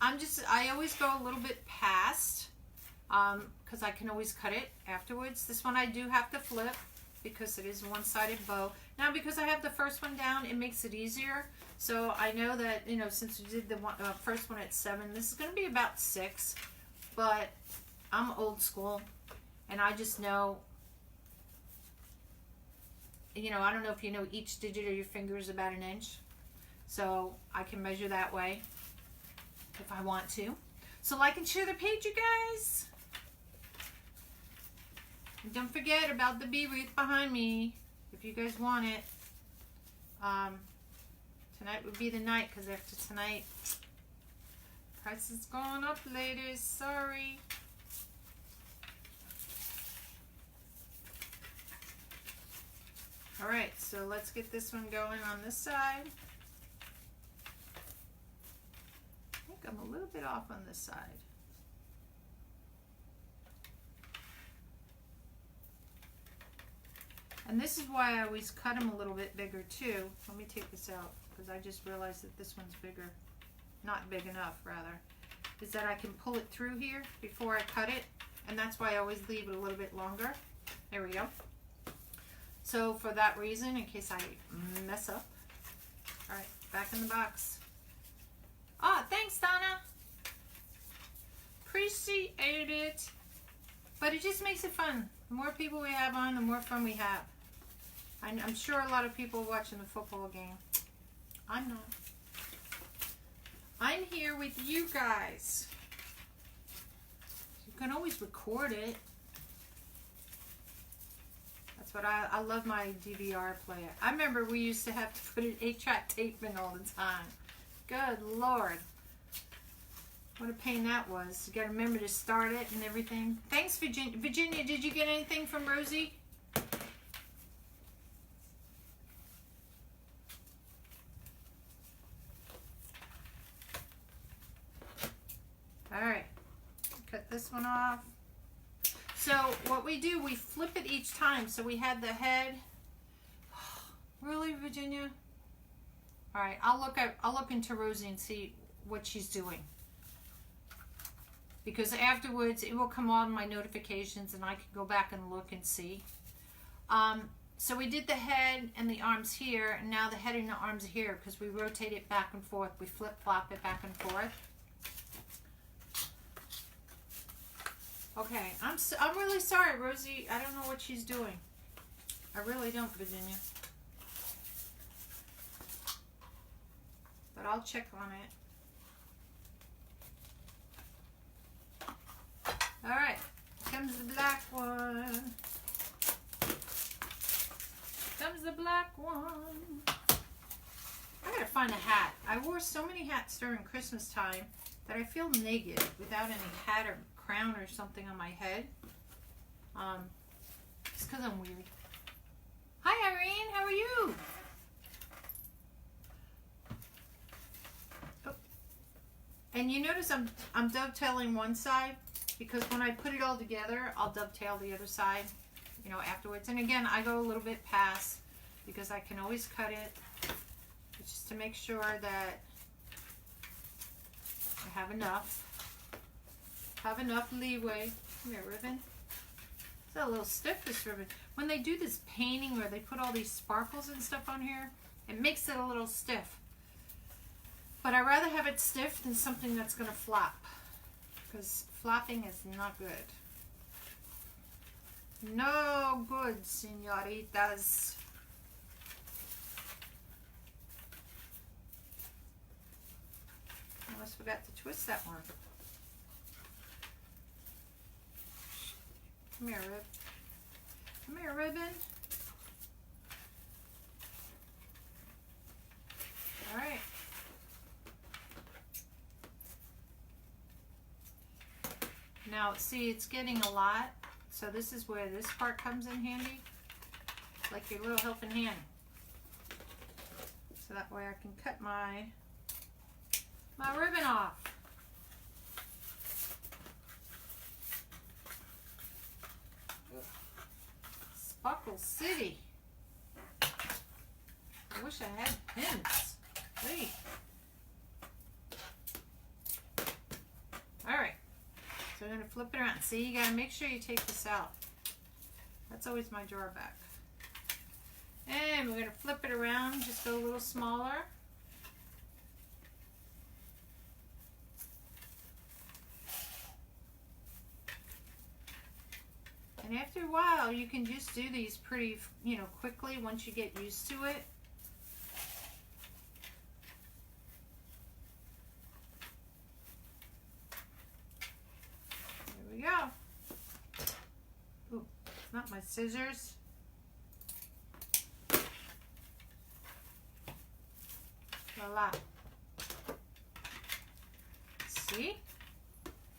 I always go a little bit past because I can always cut it afterwards. This one I do have to flip because it is a one-sided bow. Now because I have the first one down, it makes it easier. So I know that, you know, since we did the first one at 7, this is going to be about 6. But I'm old school and I just know, you know, I don't know if you know each digit of your finger is about 1 inch. So I can measure that way if I want to. So like and share the page, you guys. And don't forget about the bee wreath behind me if you guys want it. Tonight would be the night because after tonight, price is going up, ladies. Sorry. All right, so let's get this one going on this side. I think I'm a little bit off on this side. And this is why I always cut them a little bit bigger too. Let me take this out because I just realized that this one's bigger. Not big enough, rather. Is that I can pull it through here before I cut it. And that's why I always leave it a little bit longer. There we go. So for that reason, in case I mess up. All right, back in the box. Ah, thanks, Donna. Appreciate it. But it just makes it fun. The more people we have on, the more fun we have. I'm sure a lot of people are watching the football game. I'm not. I'm here with you guys. You can always record it. That's what I love my DVR player. I remember we used to have to put an 8-track tape in all the time. Good Lord. What a pain that was. You got to remember to start it and everything. Thanks, Virginia. Virginia, did you get anything from Rosie? All right. Cut this one off. So what we do, we flip it each time. So we had the head. Really, Virginia? All right. I'll look into Rosie and see what she's doing. Because afterwards it will come on my notifications and I can go back and look and see. So we did the head and the arms here, and now the head and the arms are here because we rotate it back and forth. We flip-flop it back and forth. Okay, I'm really sorry, Rosie. I don't know what she's doing. I really don't, Virginia. But I'll check on it. All right, here comes the black one. Here comes the black one. I gotta find a hat. I wore so many hats during Christmas time that I feel naked without any hat or crown or something on my head. It's because I'm weird. Hi, Irene. How are you? Oh. And you notice I'm dovetailing one side because when I put it all together, I'll dovetail the other side, you know, afterwards. And again, I go a little bit past because I can always cut it. It's just to make sure that I have enough. Have enough leeway. Come here, ribbon. It's a little stiff, this ribbon. When they do this painting or they put all these sparkles and stuff on here, it makes it a little stiff. But I'd rather have it stiff than something that's going to flap. Because flapping is not good. No good, senoritas. I almost forgot to twist that one. Come here, Rib. Come here, ribbon. All right. Now, see, it's getting a lot, so this is where this part comes in handy, like your little helping hand. So that way I can cut my ribbon off. Sparkle City. I wish I had pins. Wait. All right. So I'm going to flip it around. See, you got to make sure you take this out. That's always my drawback. And we're going to flip it around, just go a little smaller. And after a while, you can just do these pretty, quickly once you get used to it. There we go. Ooh, not my scissors. Voila. See?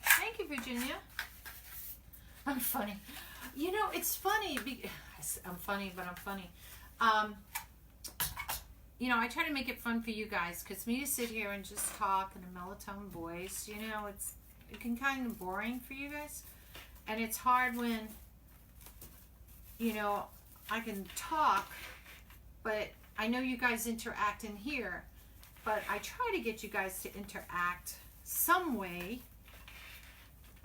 Thank you, Virginia. I'm funny. It's funny. I'm funny, but I'm funny. I try to make it fun for you guys, because me to sit here and just talk in a melatonin voice, it can kind of boring for you guys. And it's hard when, I can talk, but I know you guys interact in here, but I try to get you guys to interact some way,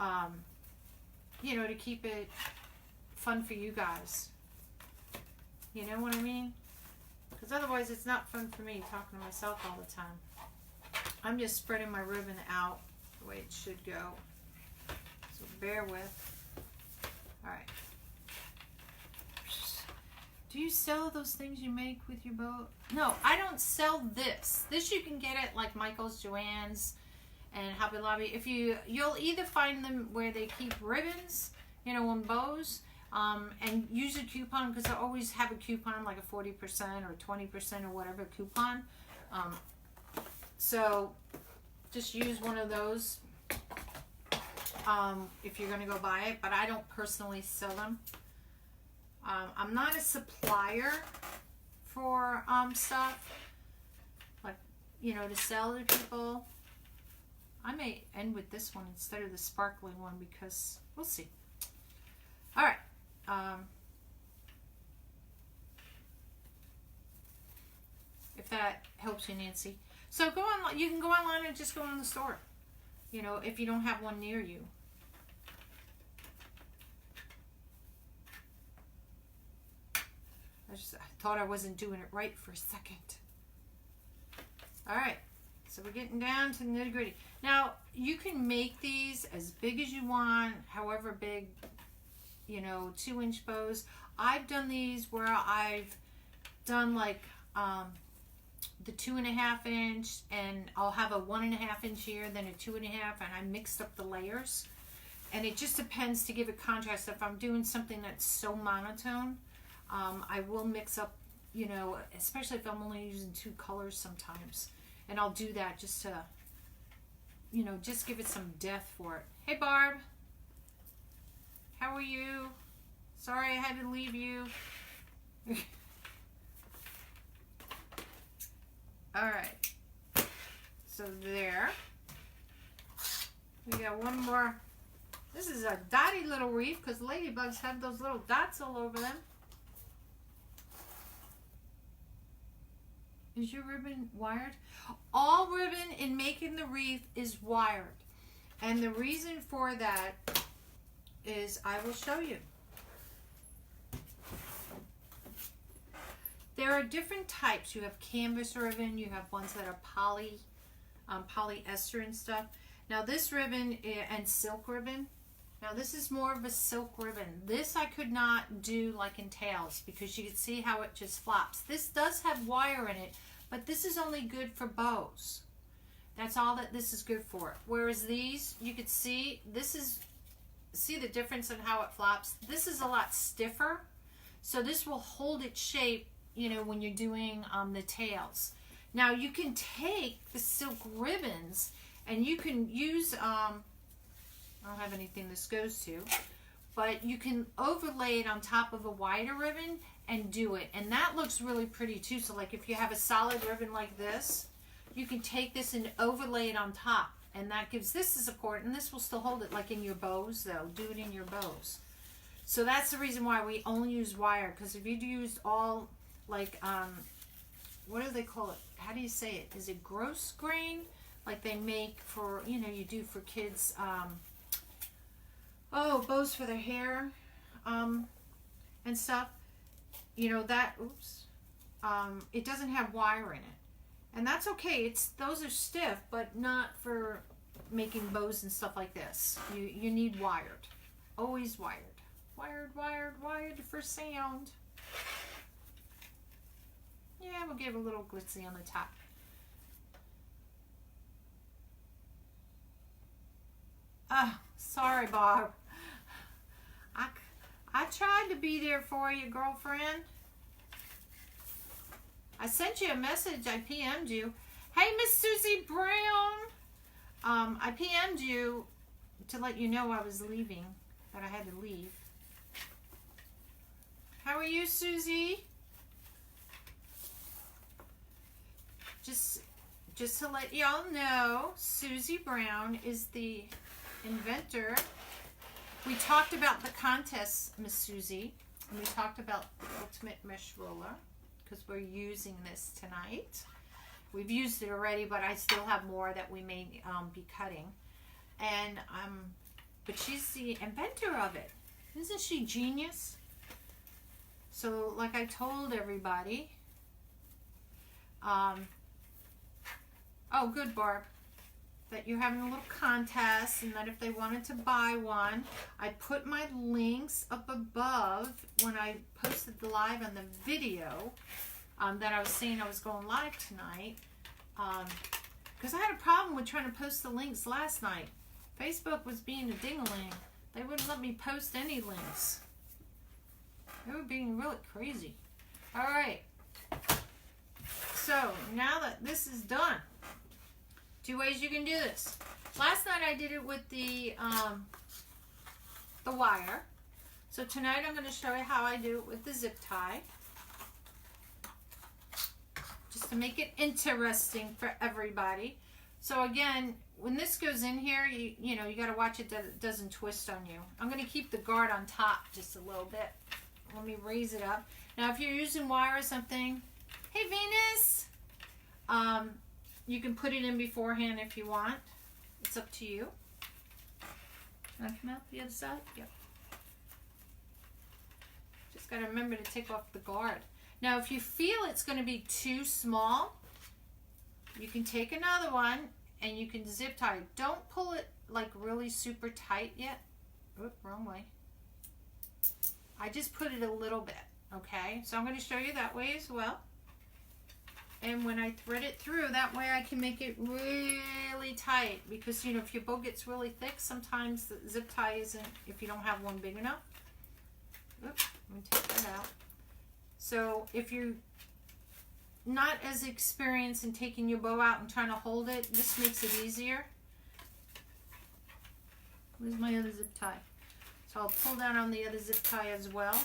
to keep it fun for you guys. You know what I mean? Because otherwise it's not fun for me talking to myself all the time. I'm just spreading my ribbon out the way it should go. So bear with. Alright. Do you sell those things you make with your boat? No, I don't sell this. This you can get at like Michael's, Joann's, and Hobby Lobby. You'll either find them where they keep ribbons, and bows, and use a coupon, because I always have a coupon, like a 40% or 20% or whatever coupon. So just use one of those if you're going to go buy it, but I don't personally sell them. I'm not a supplier for stuff, like, to sell to people. I may end with this one instead of the sparkly one, because we'll see. All right. If that helps you, Nancy. So go on. You can go online and just go in the store. If you don't have one near you. I thought I wasn't doing it right for a second. All right. So we're getting down to the nitty gritty. Now, you can make these as big as you want, however big, 2-inch bows. I've done these where I've done like the 2.5 inch, and I'll have a 1.5 inch here, then a 2.5, and I mixed up the layers. And it just depends to give it contrast. If I'm doing something that's so monotone, I will mix up, especially if I'm only using 2 colors sometimes. And I'll do that just to, just give it some depth for it. Hey, Barb. How are you? Sorry I had to leave you. All right. So there. We got one more. This is a dotty little wreath, because ladybugs have those little dots all over them. Is your ribbon wired? All ribbon in making the wreath is wired. And the reason for that is, I will show you. There are different types. You have canvas ribbon, you have ones that are polyester and stuff. Now this ribbon and silk ribbon, now this is more of a silk ribbon. This I could not do like in tails because you can see how it just flops. This does have wire in it, but this is only good for bows. That's all that this is good for. Whereas these, you could see, see the difference in how it flops. This is a lot stiffer, so this will hold its shape, you know, when you're doing the tails. Now you can take the silk ribbons and you can use, I don't have anything this goes to, but you can overlay it on top of a wider ribbon and do it. And that looks really pretty too. So like if you have a solid ribbon like this, you can take this and overlay it on top. And that gives this a support, and this will still hold it, like in your bows though. Do it in your bows. So that's the reason why we only use wire, because if you'd used all, like, what do they call it? How do you say it? Is it gross grain? Like they make for, you know, you do for kids, bows for their hair, and stuff. You know, that, it doesn't have wire in it. And that's okay. Those are stiff, but not for making bows and stuff like this. You need wired. Always wired. Wired, wired, wired for sound. Yeah, we'll give a little glitzy on the top. Sorry, Bob. I tried to be there for you, girlfriend. I sent you a message. I PM'd you. Hey, Miss Susie Brown. I PM'd you to let you know I was leaving, that I had to leave. How are you, Susie? Just to let y'all know, Susie Brown is the inventor. We talked about the contest, Miss Susie, and we talked about the Ultimate Mesh Roller, because we're using this tonight. We've used it already, but I still have more that we may be cutting. And but she's the inventor of it. Isn't she genius? So like I told everybody, oh good, Barb, that you're having a little contest, and that if they wanted to buy one, I put my links up above when I posted the live on the video, that I was saying I was going live tonight, because I had a problem with trying to post the links last night. Facebook was being a ding-a-ling. They wouldn't let me post any links. They were being really crazy. All right. So now that this is done, 2 ways you can do this. Last night I did it with the wire. So tonight I'm going to show you how I do it with the zip tie. Just to make it interesting for everybody. So again, when this goes in here, you know, you got to watch it that it doesn't twist on you. I'm going to keep the guard on top just a little bit. Let me raise it up. Now if you're using wire or something, hey Venus, you can put it in beforehand if you want. It's up to you. Can I come out the other side? Yep. Just got to remember to take off the guard. Now if you feel it's going to be too small, you can take another one and you can zip tie. Don't pull it like really super tight yet. Oop, wrong way. I just put it a little bit, okay? So I'm going to show you that way as well. And when I thread it through, that way I can make it really tight, because, you know, if your bow gets really thick, sometimes the zip tie isn't, if you don't have one big enough. Oops, let me take that out. So if you're not as experienced in taking your bow out and trying to hold it, this makes it easier. Where's my other zip tie? So I'll pull down on the other zip tie as well.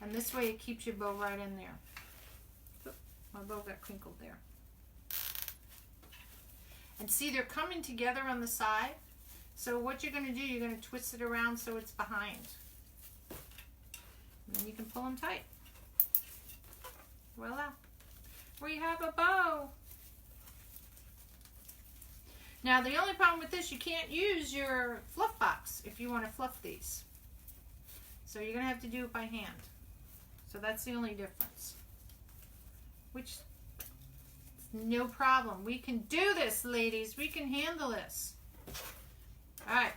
And this way it keeps your bow right in there. Oop, my bow got crinkled there. And see, they're coming together on the side. So what you're going to do, you're going to twist it around so it's behind. And then you can pull them tight. Voila. We have a bow. Now the only problem with this, you can't use your fluff box if you want to fluff these. So you're going to have to do it by hand. So that's the only difference. Which, no problem. We can do this, ladies. We can handle this. Alright.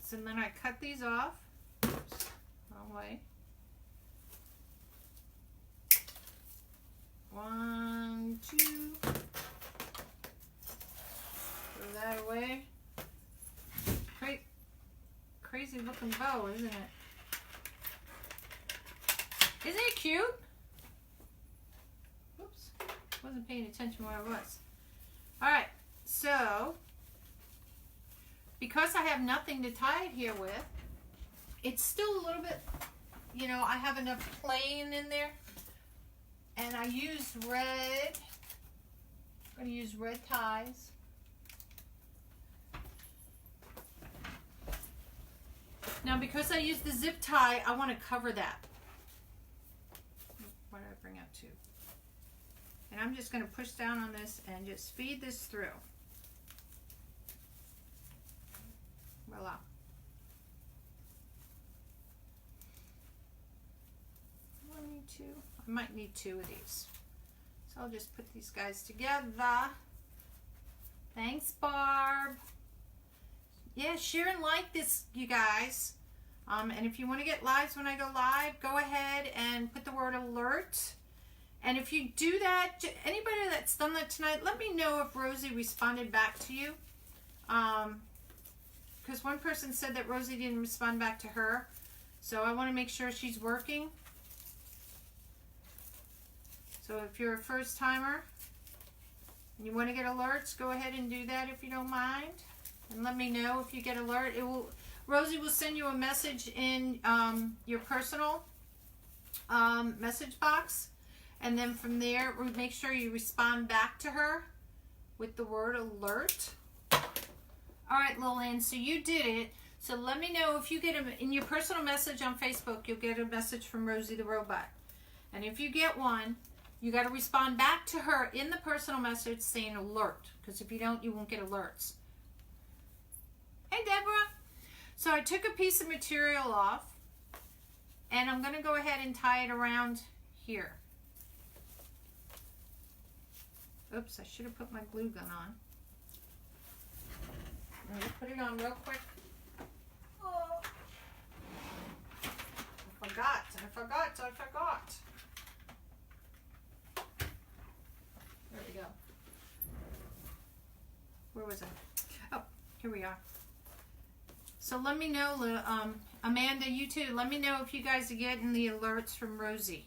So then I cut these off. Oops, wrong way. 1, 2. Throw that away. Crazy looking bow, isn't it? Isn't it cute? Oops, wasn't paying attention where I was. Alright, so because I have nothing to tie it here with, it's still a little bit, you know, I have enough plain in there. And I used red. I'm going to use red ties. Now because I used the zip tie, I want to cover that. What did I bring up to? And I'm just going to push down on this and just feed this through. Voila. I need 2. I might need 2 of these. So I'll just put these guys together. Thanks, Barb. Yeah, share and like this, you guys. And if you want to get lives when I go live, go ahead and put the word alert. And if you do that, anybody that's done that tonight, let me know if Rosie responded back to you. Because one person said that Rosie didn't respond back to her. So I want to make sure she's working. So if you're a first timer and you want to get alerts, go ahead and do that if you don't mind. And let me know if you get alert. Rosie will send you a message in your personal message box. And then from there, make sure you respond back to her with the word alert. All right, Lillian, so you did it. So let me know if you get in your personal message on Facebook, you'll get a message from Rosie the Robot. And if you get one, you got to respond back to her in the personal message saying alert. Because if you don't, you won't get alerts. Hey, Deborah. So I took a piece of material off. And I'm going to go ahead and tie it around here. Oops, I should have put my glue gun on. Let me put it on real quick. Oh. I forgot. There we go. Where was I? Oh, here we are. So let me know, Amanda, you too. Let me know if you guys are getting the alerts from Rosie.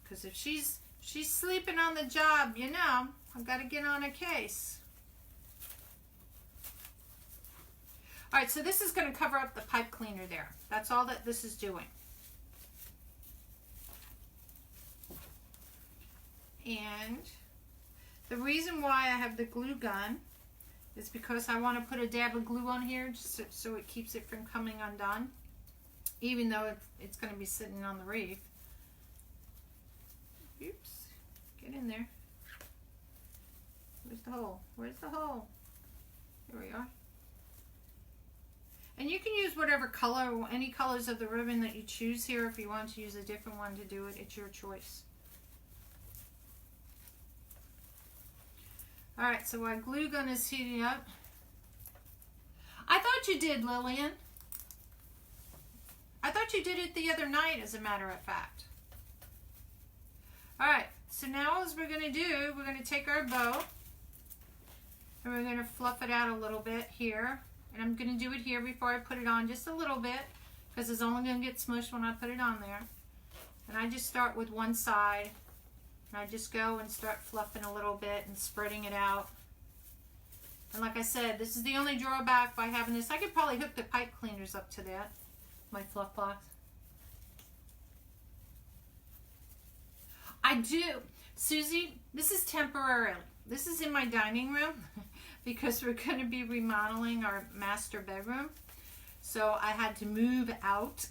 Because if she's sleeping on the job, you know, I've got to get on a case. All right, so this is going to cover up the pipe cleaner there. That's all that this is doing. And the reason why I have the glue gun is because I want to put a dab of glue on here just so it keeps it from coming undone, even though it's going to be sitting on the wreath. Oops, get in there. Where's the hole? Where's the hole? Here we are. And you can use whatever color, any colors of the ribbon that you choose here. If you want to use a different one to do it, it's your choice. Alright, so our glue gun is heating up. I thought you did, Lillian. I thought you did it the other night, as a matter of fact. Alright, so now as we're going to do, we're going to take our bow and we're going to fluff it out a little bit here. And I'm going to do it here before I put it on just a little bit because it's only going to get smushed when I put it on there. And I just start with one side. And I just go and start fluffing a little bit and spreading it out. And like I said, this is the only drawback by having this. I could probably hook the pipe cleaners up to that, my fluff box. I do. Susie, this is temporary. This is in my dining room because we're going to be remodeling our master bedroom. So I had to move out.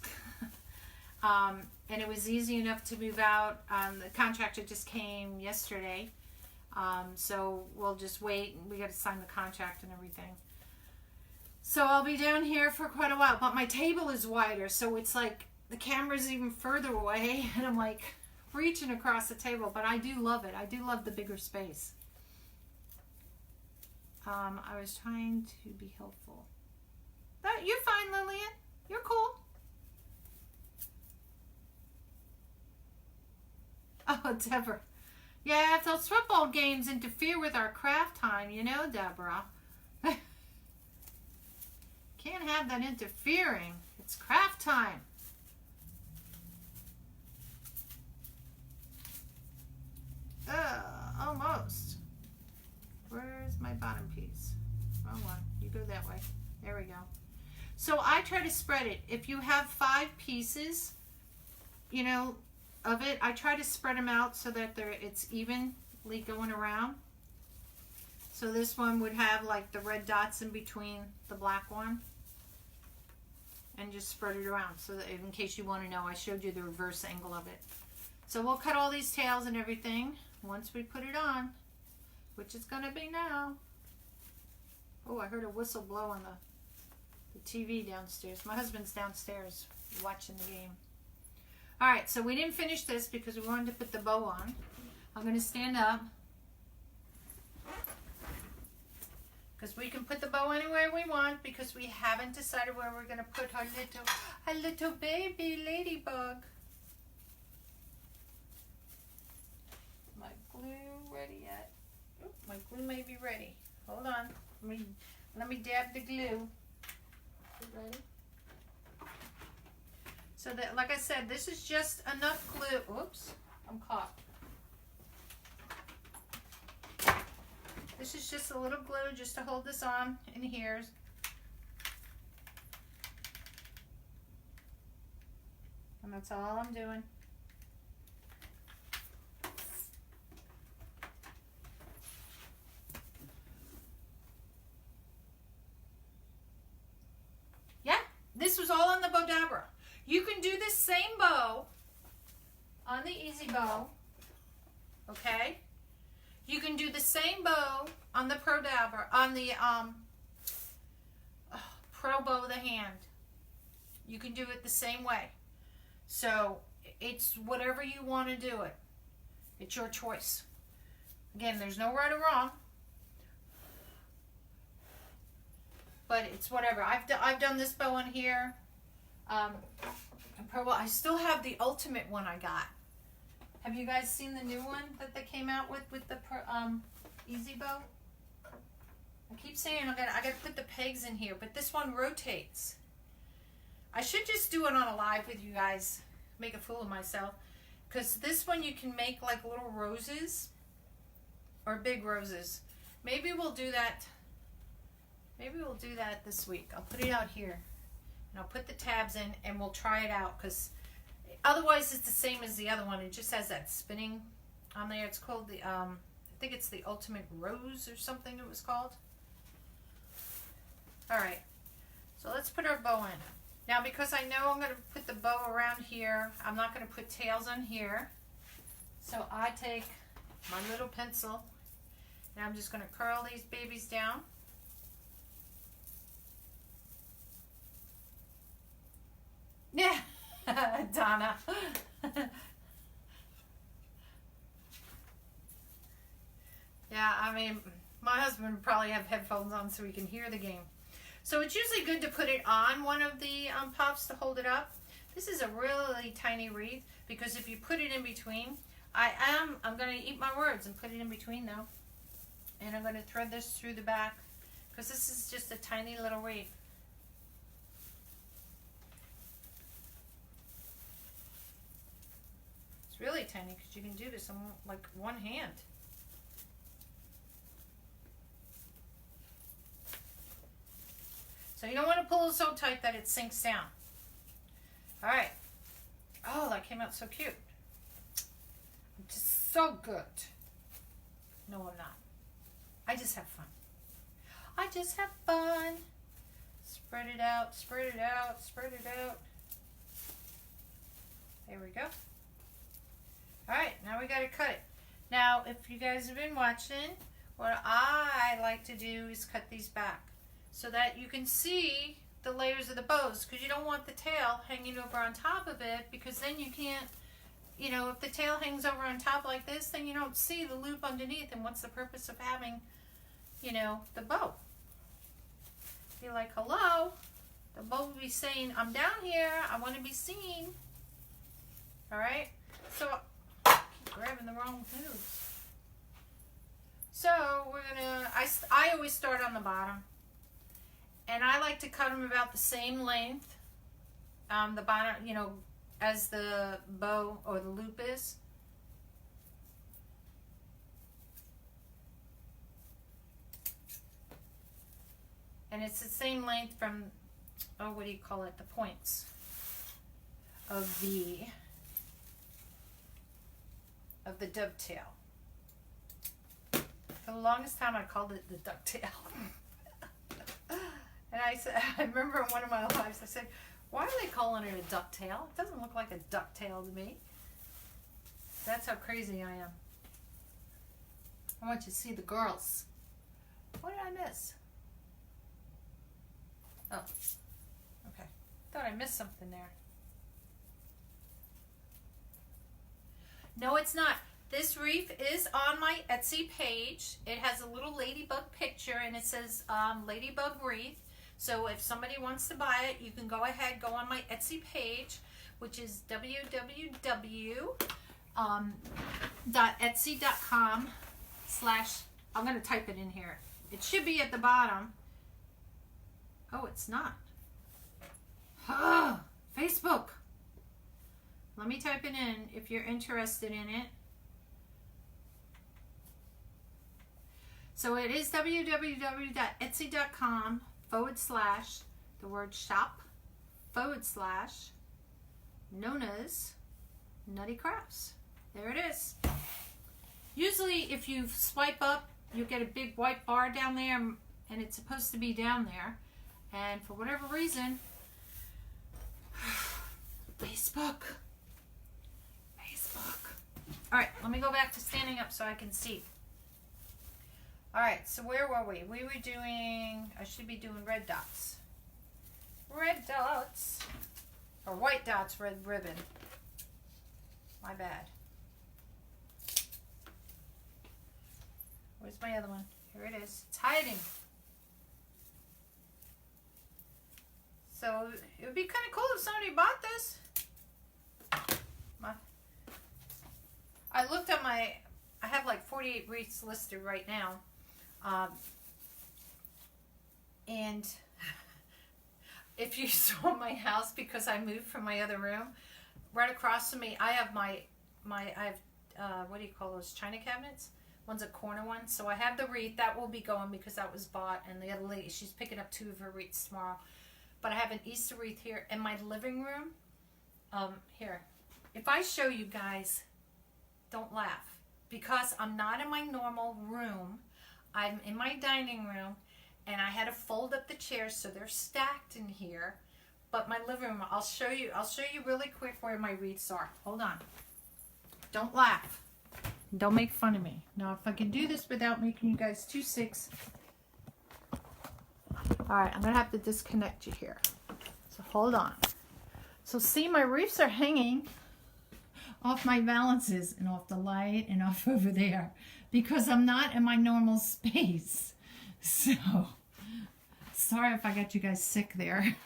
And it was easy enough to move out. The contractor just came yesterday. So we'll just wait. We got to sign the contract and everything. So I'll be down here for quite a while. But my table is wider, so it's like the camera's even further away. And I'm like reaching across the table. But I do love it. I do love the bigger space. I was trying to be helpful. You're fine, Lillian. You're cool. Oh, Deborah. Yeah, if those football games interfere with our craft time, you know, Deborah. Can't have that interfering. It's craft time. Almost. Where's my bottom piece? Wrong one. You go that way. There we go. So I try to spread it. If you have 5 pieces, you know, of it, I try to spread them out so that it's evenly going around. So this one would have like the red dots in between the black one. And just spread it around so that in case you want to know, I showed you the reverse angle of it. So we'll cut all these tails and everything once we put it on, which is going to be now. Oh, I heard a whistle blow on the TV downstairs. My husband's downstairs watching the game. All right, so we didn't finish this because we wanted to put the bow on. I'm going to stand up because we can put the bow anywhere we want because we haven't decided where we're going to put our little baby ladybug. My glue ready yet? Oop, my glue may be ready. Hold on. Let me dab the glue. Ready? So that, like I said, this is just enough glue. Oops, I'm caught. This is just a little glue just to hold this on in here. And that's all I'm doing. Yeah, this was all on the Bodabra. You can do this same bow on the Easy Bow, okay? You can do the same bow on the Prodabra, on the Pro Bow of the Hand. You can do it the same way. So it's whatever you want to do it. It's your choice. Again, there's no right or wrong, but it's whatever. I've done this bow on here. I still have the ultimate one I got. Have you guys seen the new one that they came out with the Easy Bow? I keep saying I gotta put the pegs in here, but this one rotates. I should just do it on a live with you guys, make a fool of myself, because this one you can make like little roses or big roses. Maybe we'll do that. Maybe we'll do that this week. I'll put it out here. And I'll put the tabs in and we'll try it out because otherwise it's the same as the other one. It just has that spinning on there. It's called the, I think it's the Ultimate Rose or something it was called. All right, so let's put our bow in. Now because I know I'm going to put the bow around here, I'm not going to put tails on here. So I take my little pencil and I'm just going to curl these babies down. Yeah, Donna. Yeah, I mean, my husband would probably have headphones on so he can hear the game. So it's usually good to put it on one of the puffs to hold it up. This is a really tiny wreath because if you put it in between, I'm going to eat my words and put it in between though. And I'm going to thread this through the back because this is just a tiny little wreath. Really tiny because you can do this on like one hand. So you don't want to pull it so tight that it sinks down. All right. Oh, that came out so cute. Just so good. No, I'm not. I just have fun. I just have fun. Spread it out, spread it out, spread it out. There we go. Alright, now we gotta cut it. Now, if you guys have been watching, what I like to do is cut these back so that you can see the layers of the bows, because you don't want the tail hanging over on top of it, because then you can't, you know, if the tail hangs over on top like this, then you don't see the loop underneath, and what's the purpose of having, you know, the bow? Be like, hello, the bow will be saying, I'm down here, I want to be seen. Alright, so I keep grabbing the wrong moves. So we're gonna, I always start on the bottom, and I like to cut them about the same length, the bottom, you know, as the bow or the loop is. And it's the same length from, oh, what do you call it, the points of the dovetail. For the longest time I called it the ducktail. And I remember in one of my lives I said, why are they calling it a ducktail? It doesn't look like a ducktail to me. That's how crazy I am. I want you to see the girls. What did I miss? Oh, okay. Thought I missed something there. No, it's not. This wreath is on my Etsy page. It has a little ladybug picture, and it says Ladybug Wreath. So if somebody wants to buy it, you can go ahead, go on my Etsy page, which is www.etsy.com/ I'm going to type it in here. It should be at the bottom. Oh, it's not. Facebook. Let me type it in if you're interested in it. So it is www.etsy.com/ the word shop / NonnasNuttykrafts. There it is. Usually if you swipe up, you get a big white bar down there, and it's supposed to be down there. And for whatever reason, Facebook. All right, let me go back to standing up so I can see. All right, so where were we? We were doing, I should be doing red dots. Red dots. Or white dots, red ribbon. My bad. Where's my other one? Here it is. It's hiding. So it would be kind of cool if somebody bought this. I looked at I have like 48 wreaths listed right now. And if you saw my house, because I moved from my other room, right across from me, I have what do you call those, china cabinets? One's a corner one. So I have the wreath. That will be going because that was bought. And the other lady, she's picking up 2 of her wreaths tomorrow. But I have an Easter wreath here in my living room. Here. If I show you guys, don't laugh. Because I'm not in my normal room. I'm in my dining room. And I had to fold up the chairs so they're stacked in here. But my living room, I'll show you really quick where my wreaths are. Hold on. Don't laugh. Don't make fun of me. Now, if I can do this without making you guys too sick. Alright, I'm going to have to disconnect you here. So hold on. So see, my wreaths are hanging off my balances and off the light and off over there. Because I'm not in my normal space. So, sorry if I got you guys sick there.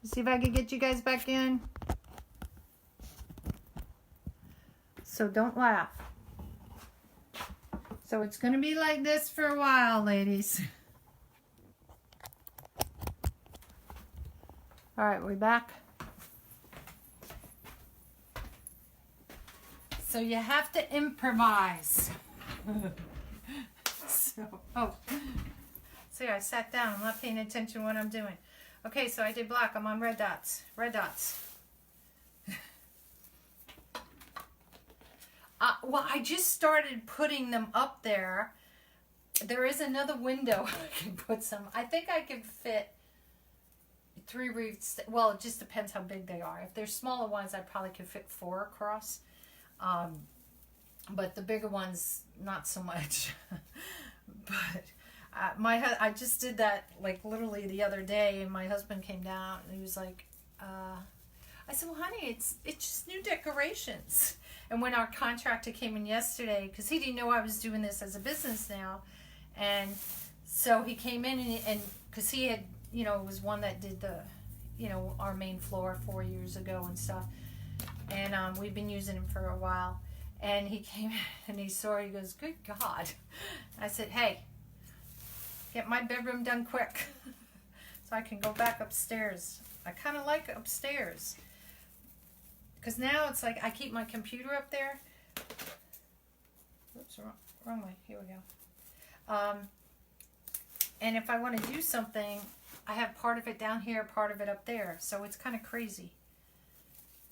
Let's see if I can get you guys back in. So don't laugh. So it's going to be like this for a while, ladies. All right, we're back. So you have to improvise. See, I sat down. I'm not paying attention to what I'm doing. Okay, so I did black. I'm on red dots. Red dots. Well, I just started putting them up there. There is another window I can put some. I think I can fit 3 wreaths. Well, it just depends how big they are. If they're smaller ones, I probably could fit 4 across. But the bigger ones, not so much. But I just did that like literally the other day, and my husband came down and he was like, I said, well, honey, it's just new decorations. And when our contractor came in yesterday, because he didn't know I was doing this as a business now, and so he came in and because he had, you know, was one that did the, you know, our main floor 4 years ago and stuff, and we've been using him for a while. And he came in and he saw it, he goes, good God. I said, hey, get my bedroom done quick so I can go back upstairs. I kind of like upstairs. Because now it's like I keep my computer up there. Whoops, wrong way. Here we go. And if I want to do something, I have part of it down here, part of it up there. So it's kind of crazy.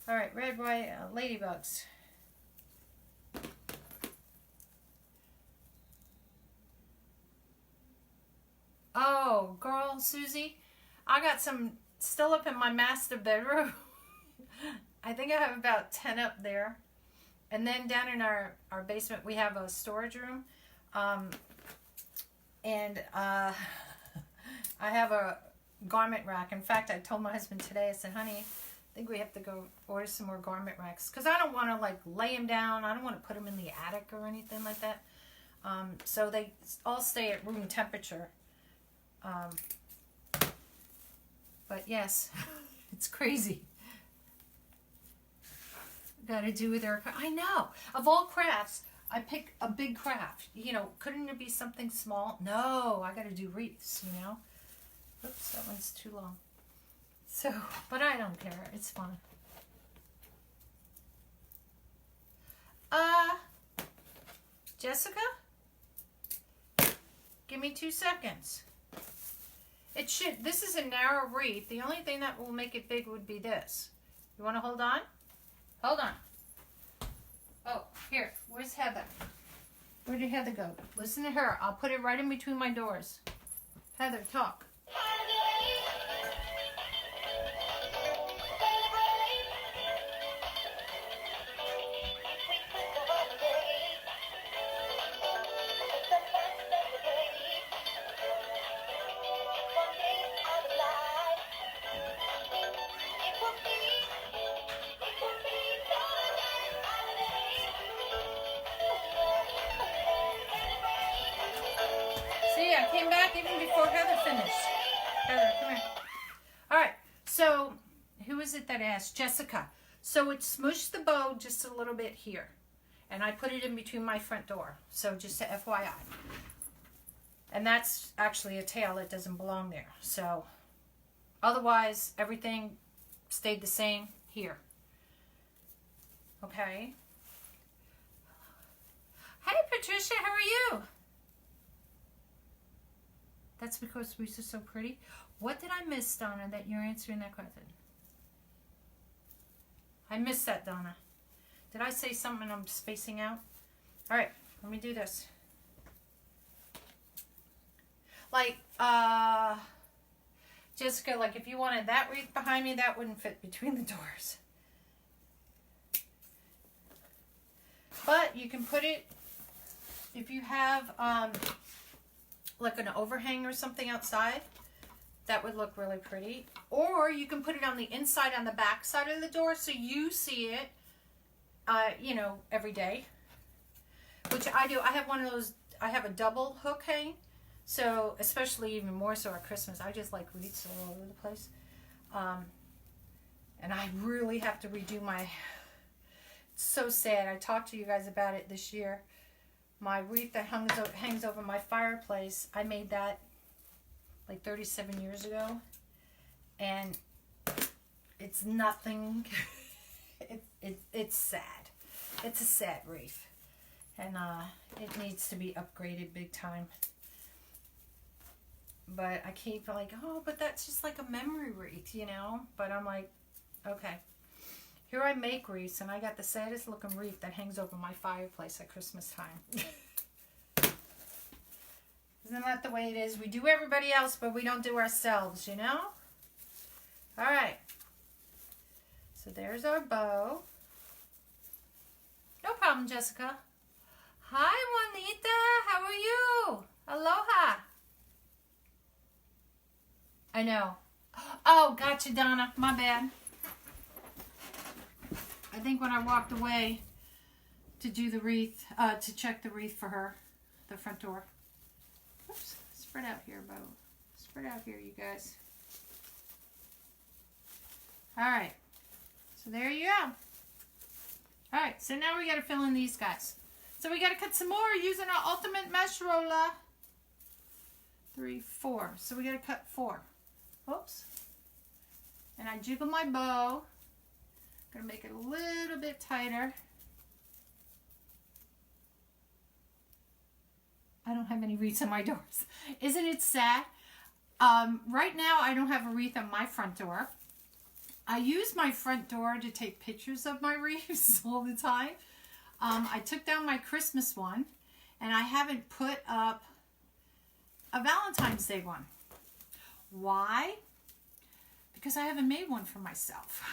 All right, red, white, ladybugs. Oh, girl, Susie, I got some still up in my master bedroom. I think I have about 10 up there. And then down in our basement, we have a storage room. And I have a garment rack. In fact, I told my husband today, I said, honey, I think we have to go order some more garment racks. Because I don't want to like lay them down. I don't want to put them in the attic or anything like that. So they all stay at room temperature. But yes, it's crazy. Got to do with their, I know, of all crafts, I pick a big craft. You know, couldn't it be something small? No, I got to do wreaths, you know. Oops, that one's too long. So, but I don't care. It's fun. Jessica? Give me 2 seconds. It should, this is a narrow wreath. The only thing that will make it big would be this. You want to hold on? Hold on. Oh, here. Where's Heather? Where did Heather go? Listen to her. I'll put it right in between my doors. Heather, talk. See, I came back even before Heather finished. Heather, come here. All right, so who is it that asked? Jessica. So it smushed the bow just a little bit here. And I put it in between my front door. So just a FYI. And that's actually a tail that doesn't belong there. So otherwise, everything stayed the same here. Okay. Hey, Patricia, how are you? That's because Reese is so pretty. What did I miss, Donna, that you're answering that question? I missed that, Donna. Did I say something I'm spacing out? All right, let me do this. Like, Jessica, like if you wanted that wreath behind me, that wouldn't fit between the doors. But you can put it, if you have like an overhang or something outside, that would look really pretty. Or you can put it on the inside, on the back side of the door, so you see it, you know, every day. Which I do. I have one of those, I have a double hook hang. So, especially even more so at Christmas, I just like wreaths all over the place. And I really have to redo my, it's so sad. I talked to you guys about it this year. My wreath that hangs over my fireplace, I made that like 37 years ago. And it's nothing, it's sad. It's a sad wreath. And it needs to be upgraded big time. But I keep like, oh, but that's just like a memory wreath, you know? But I'm like, okay. Here I make wreaths, and I got the saddest looking wreath that hangs over my fireplace at Christmas time. Isn't that the way it is? We do everybody else, but we don't do ourselves, you know? All right. So there's our bow. No problem, Jessica. Hi, Juanita. How are you? Aloha. I know. Oh, gotcha, Donna. My bad. I think when I walked away to do the wreath, to check the wreath for her, the front door. Oops. Spread out here, bow. Spread out here, you guys. All right. So there you go. All right. So now we got to fill in these guys. So we got to cut some more using our ultimate mesh roller. 3, 4. So we got to cut 4. Oops. And I jiggle my bow. I'm going to make it a little bit tighter. I don't have any wreaths on my doors. Isn't it sad? Right now, I don't have a wreath on my front door. I use my front door to take pictures of my wreaths all the time. I took down my Christmas one, and I haven't put up a Valentine's Day one. Why? Because I haven't made one for myself.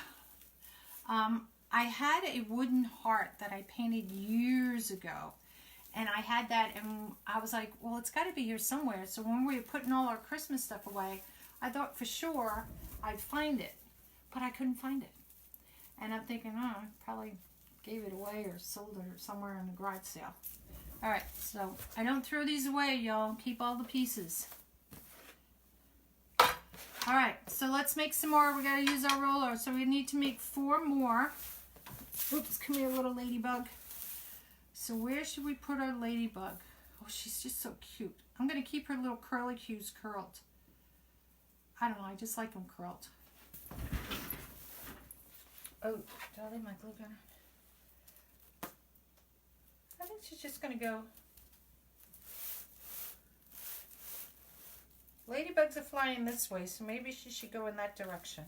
I had a wooden heart that I painted years ago. And I had that, and I was like, well, it's got to be here somewhere. So when we were putting all our Christmas stuff away, I thought for sure I'd find it. But I couldn't find it. And I'm thinking, oh, I probably gave it away or sold it or somewhere in the garage sale. All right, so I don't throw these away, y'all. Keep all the pieces. All right, so let's make some more. We got to use our roller. So we need to make 4 more. Oops, come here, little ladybug. So where should we put our ladybug? Oh, she's just so cute. I'm going to keep her little curly cues curled. I don't know. I just like them curled. Oh, did I leave my glue gun? I think she's just going to go. Ladybugs are flying this way, so maybe she should go in that direction.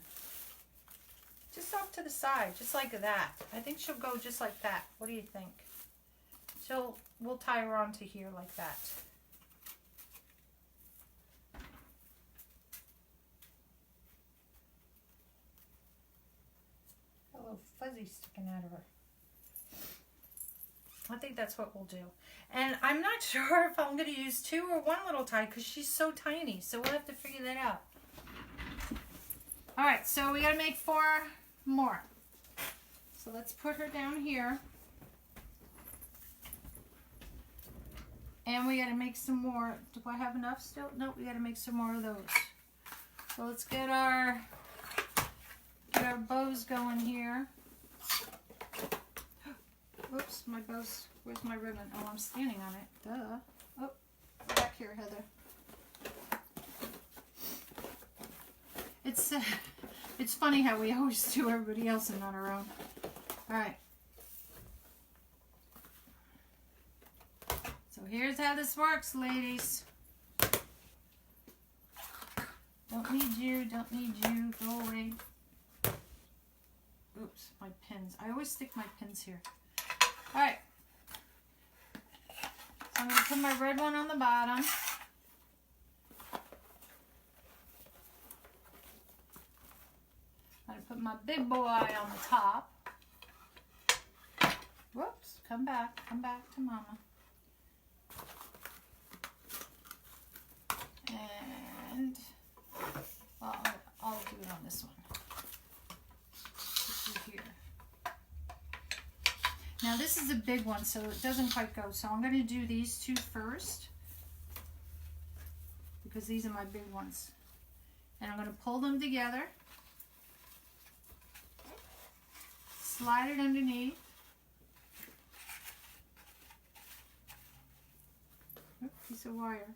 Just off to the side, just like that. I think she'll go just like that. What do you think? We'll tie her onto here like that. A little fuzzy sticking out of her. I think that's what we'll do. And I'm not sure if I'm going to use 2 or 1 little tie because she's so tiny. So we'll have to figure that out. All right, so we got to make 4 more. So let's put her down here. And we got to make some more. Do I have enough still? No, we got to make some more of those. So let's get our bows going here. Whoops, my bows. Where's my ribbon? Oh, I'm standing on it. Duh. Oh, back here, Heather. It's funny how we always do everybody else and not our own. All right. So here's how this works, ladies. Don't need you, go away. Oops, my pins. I always stick my pins here. All right. So I'm going to put my red one on the bottom. I'm going to put my big boy on the top. Whoops, come back to mama. And I'll do it on this one. This is here. Now this is a big one, so it doesn't quite go. So I'm going to do these 2 first because these are my big ones. And I'm going to pull them together, slide it underneath. Oops, piece of wire.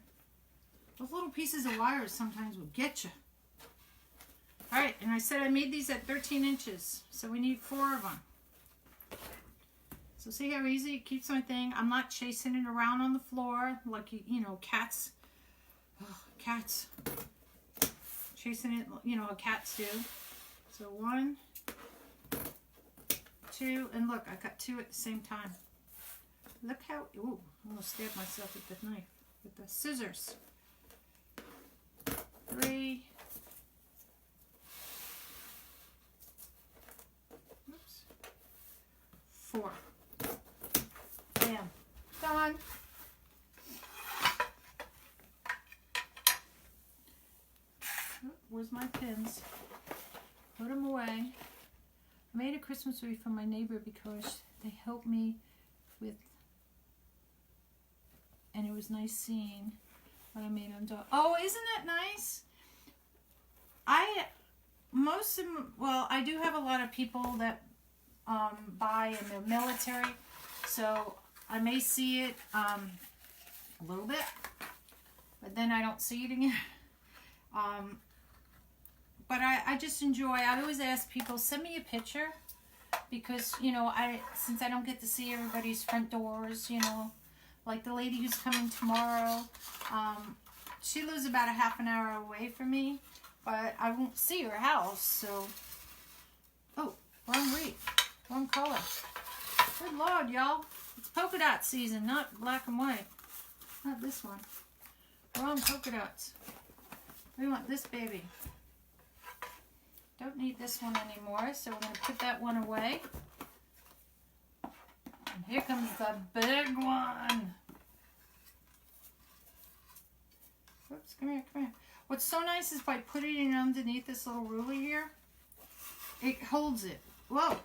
Those little pieces of wire sometimes will get you. All right, and I said I made these at 13 inches, so we need 4 of them. So see how easy it keeps my thing? I'm not chasing it around on the floor like, you know, cats. Oh, cats. Chasing it, you know, how cats do. So 1, 2, and look, I got 2 at the same time. Look how, ooh, I almost stabbed myself with the knife, with the scissors. 3, There's my pins. Put them away. I made a Christmas wreath for my neighbor because they helped me with, and it was nice seeing what I made them do. Oh, isn't that nice? I do have a lot of people that buy in the military, so I may see it a little bit, but then I don't see it again. But I just enjoy, I always ask people, send me a picture, because, you know, since I don't get to see everybody's front doors, you know, like the lady who's coming tomorrow, she lives about a half an hour away from me, but I won't see her house, so, oh, wrong wreath, wrong color. Good Lord, y'all. It's polka dot season, not black and white. Not this one. Wrong polka dots. We want this baby. Don't need this one anymore, so we're going to put that one away. And here comes the big one. Oops, come here, come here. What's so nice is by putting it underneath this little ruler here, it holds it. Whoa,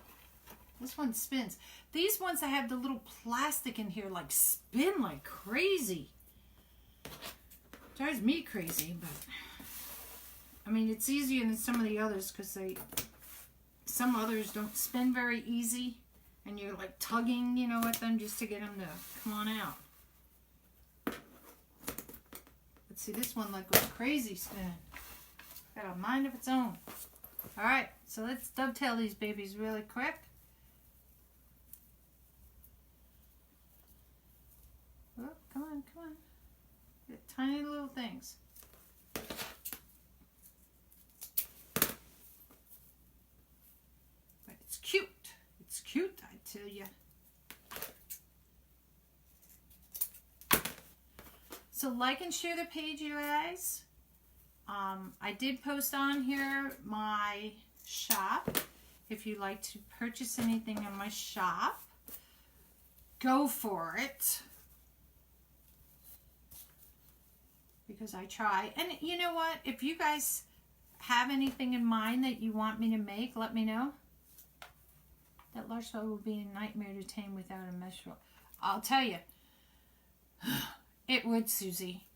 this one spins. These ones that have the little plastic in here like spin like crazy. Drives me crazy, but I mean, it's easier than some of the others because some others don't spin very easy, and you're like tugging, you know, at them just to get them to come on out. Let's see, this one like goes crazy spinning. Got a mind of its own. All right, so let's dovetail these babies really quick. Oh, come on, come on. Get tiny little things. Cute. It's cute, I tell you. So like and share the page, you guys. I did post on here my shop. If you'd like to purchase anything in my shop, go for it. Because I try. And you know what? If you guys have anything in mind that you want me to make, let me know. That large dog would be a nightmare to tame without a mesh roll. I'll tell you. It would, Susie.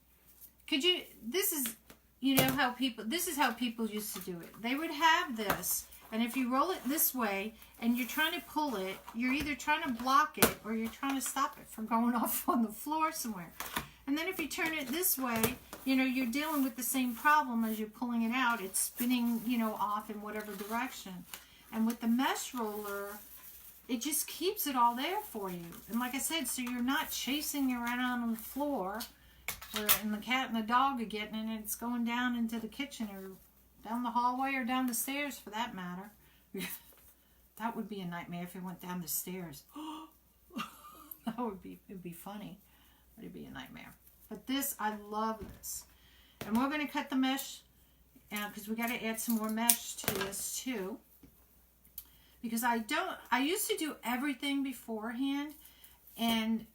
Could you, this is, you know, how people, this is how people used to do it. They would have this, and if you roll it this way, and you're trying to pull it, you're either trying to block it, or you're trying to stop it from going off on the floor somewhere. And then if you turn it this way, you know, you're dealing with the same problem as you're pulling it out. It's spinning, you know, off in whatever direction. And with the mesh roller, it just keeps it all there for you. And like I said, so you're not chasing around on the floor, and the cat and the dog are getting it, and it's going down into the kitchen or down the hallway or down the stairs for that matter. That would be a nightmare if it went down the stairs. That would be, it'd be funny, but it'd be a nightmare. But this, I love this. And we're going to cut the mesh, because we got to add some more mesh to this too. Because I used to do everything beforehand, and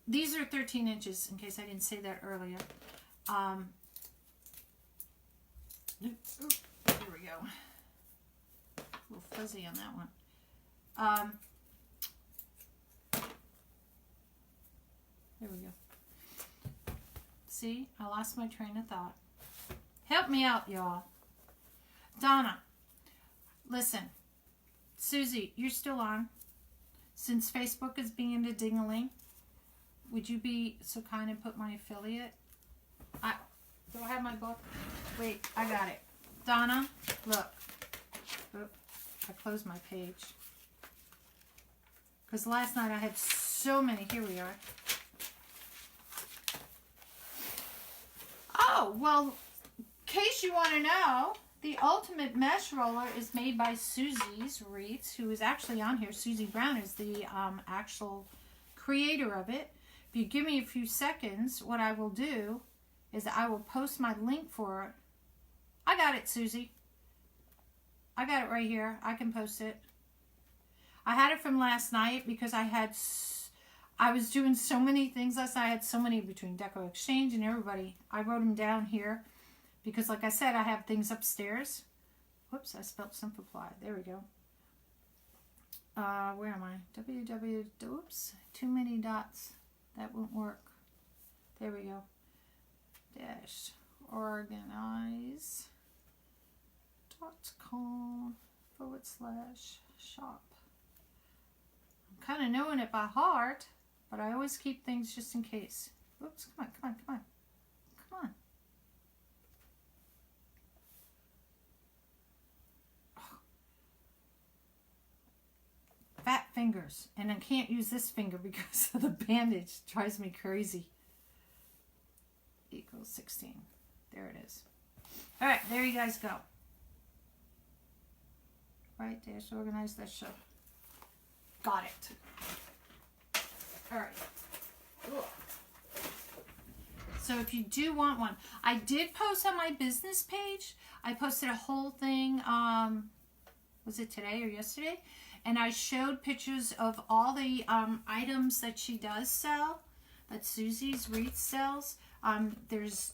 these are 13 inches, in case I didn't say that earlier. Here we go. A little fuzzy on that one. There we go. See, I lost my train of thought. Help me out, y'all. Donna, listen. Susie, you're still on. Since Facebook is being a ding-a-ling, would you be so kind and put my affiliate? Do I have my book? Wait, I got it. Donna, look. Oop, I closed my page. Because last night I had so many. Here we are. Oh, well, in case you want to know, the ultimate mesh roller is made by Susie's Wreaths, who is actually on here. Susie Brown is the actual creator of it. If you give me a few seconds, what I will do is I will post my link for it. I got it, Susie. I got it right here. I can post it. I had it from last night because I was doing so many things last night. I had so many between Deco Exchange and everybody. I wrote them down here because like I said, I have things upstairs. Whoops, I spelled Simplify. There we go. Where am I? Oops, too many dots. That won't work. There we go. Dash organize.com/shop. I'm kind of knowing it by heart, but I always keep things just in case. Oops, come on, come on, come on. Come on. Oh. Fat fingers. And I can't use this finger because of the bandage. It drives me crazy. Equals 16. There it is. All right, there you guys go. Right, dash organize that show. Got it. All right. Ugh. So if you do want one, I did post on my business page. I posted a whole thing, was it today or yesterday? And I showed pictures of all the items that she does sell, that Susie's Wreath sells. This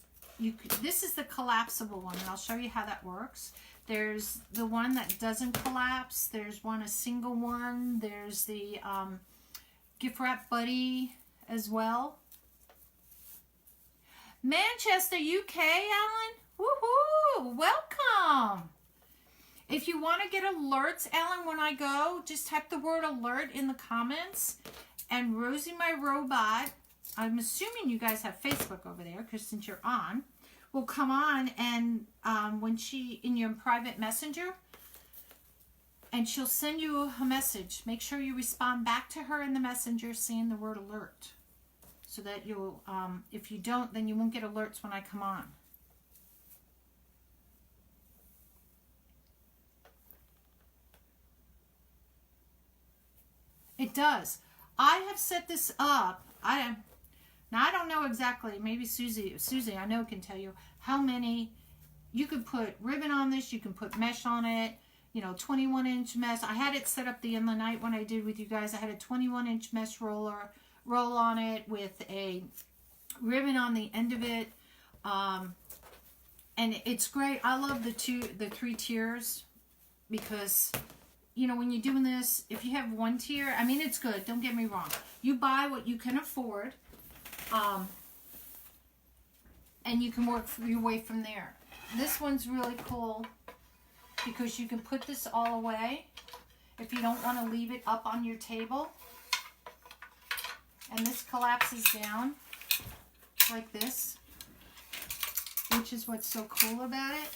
is the collapsible one, and I'll show you how that works. There's the one that doesn't collapse. There's a single one. There's the gift wrap buddy as well. Manchester, UK, Alan. Woohoo! Welcome. If you want to get alerts, Alan, when I go, just type the word alert in the comments. And Rosie, my robot, I'm assuming you guys have Facebook over there, because since you're on, will come on and when she, in your private messenger, and she'll send you a message. Make sure you respond back to her in the messenger saying the word alert. So that you'll, if you don't, then you won't get alerts when I come on. It does. I have set this up. Now I don't know exactly. Maybe Susie, I know, can tell you how many. You could put ribbon on this. You can put mesh on it. 21-inch mesh. I had it set up the other night when I did with you guys. I had a 21-inch mesh roll on it with a ribbon on the end of it, and it's great. I love the 3 tiers because when you're doing this, if you have 1 tier, I mean, it's good, don't get me wrong, you buy what you can afford, and you can work your way from there. This one's really cool because you can put this all away if you don't want to leave it up on your table. And this collapses down like this, which is what's so cool about it.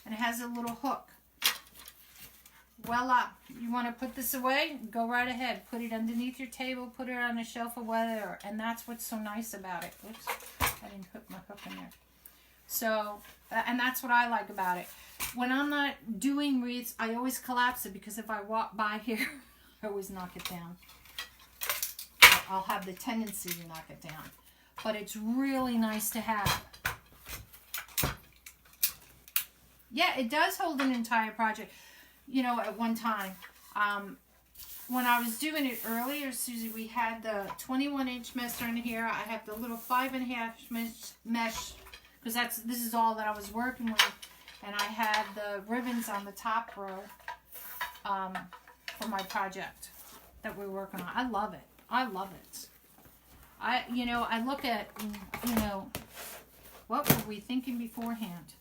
And it has a little hook. Voila. You want to put this away? Go right ahead. Put it underneath your table. Put it on a shelf or whatever. And that's what's so nice about it. Oops. I didn't put my hook in there. So, and that's what I like about it. When I'm not doing wreaths, I always collapse it because if I walk by here, I always knock it down. I'll have the tendency to knock it down. But it's really nice to have. Yeah, it does hold an entire project. At one time. When I was doing it earlier, Susie, we had the 21-inch mesh on here. I have the little 5.5 mesh, because this is all that I was working with. And I had the ribbons on the top row for my project that we're working on. I love it. I love it. I look at, what were we thinking beforehand?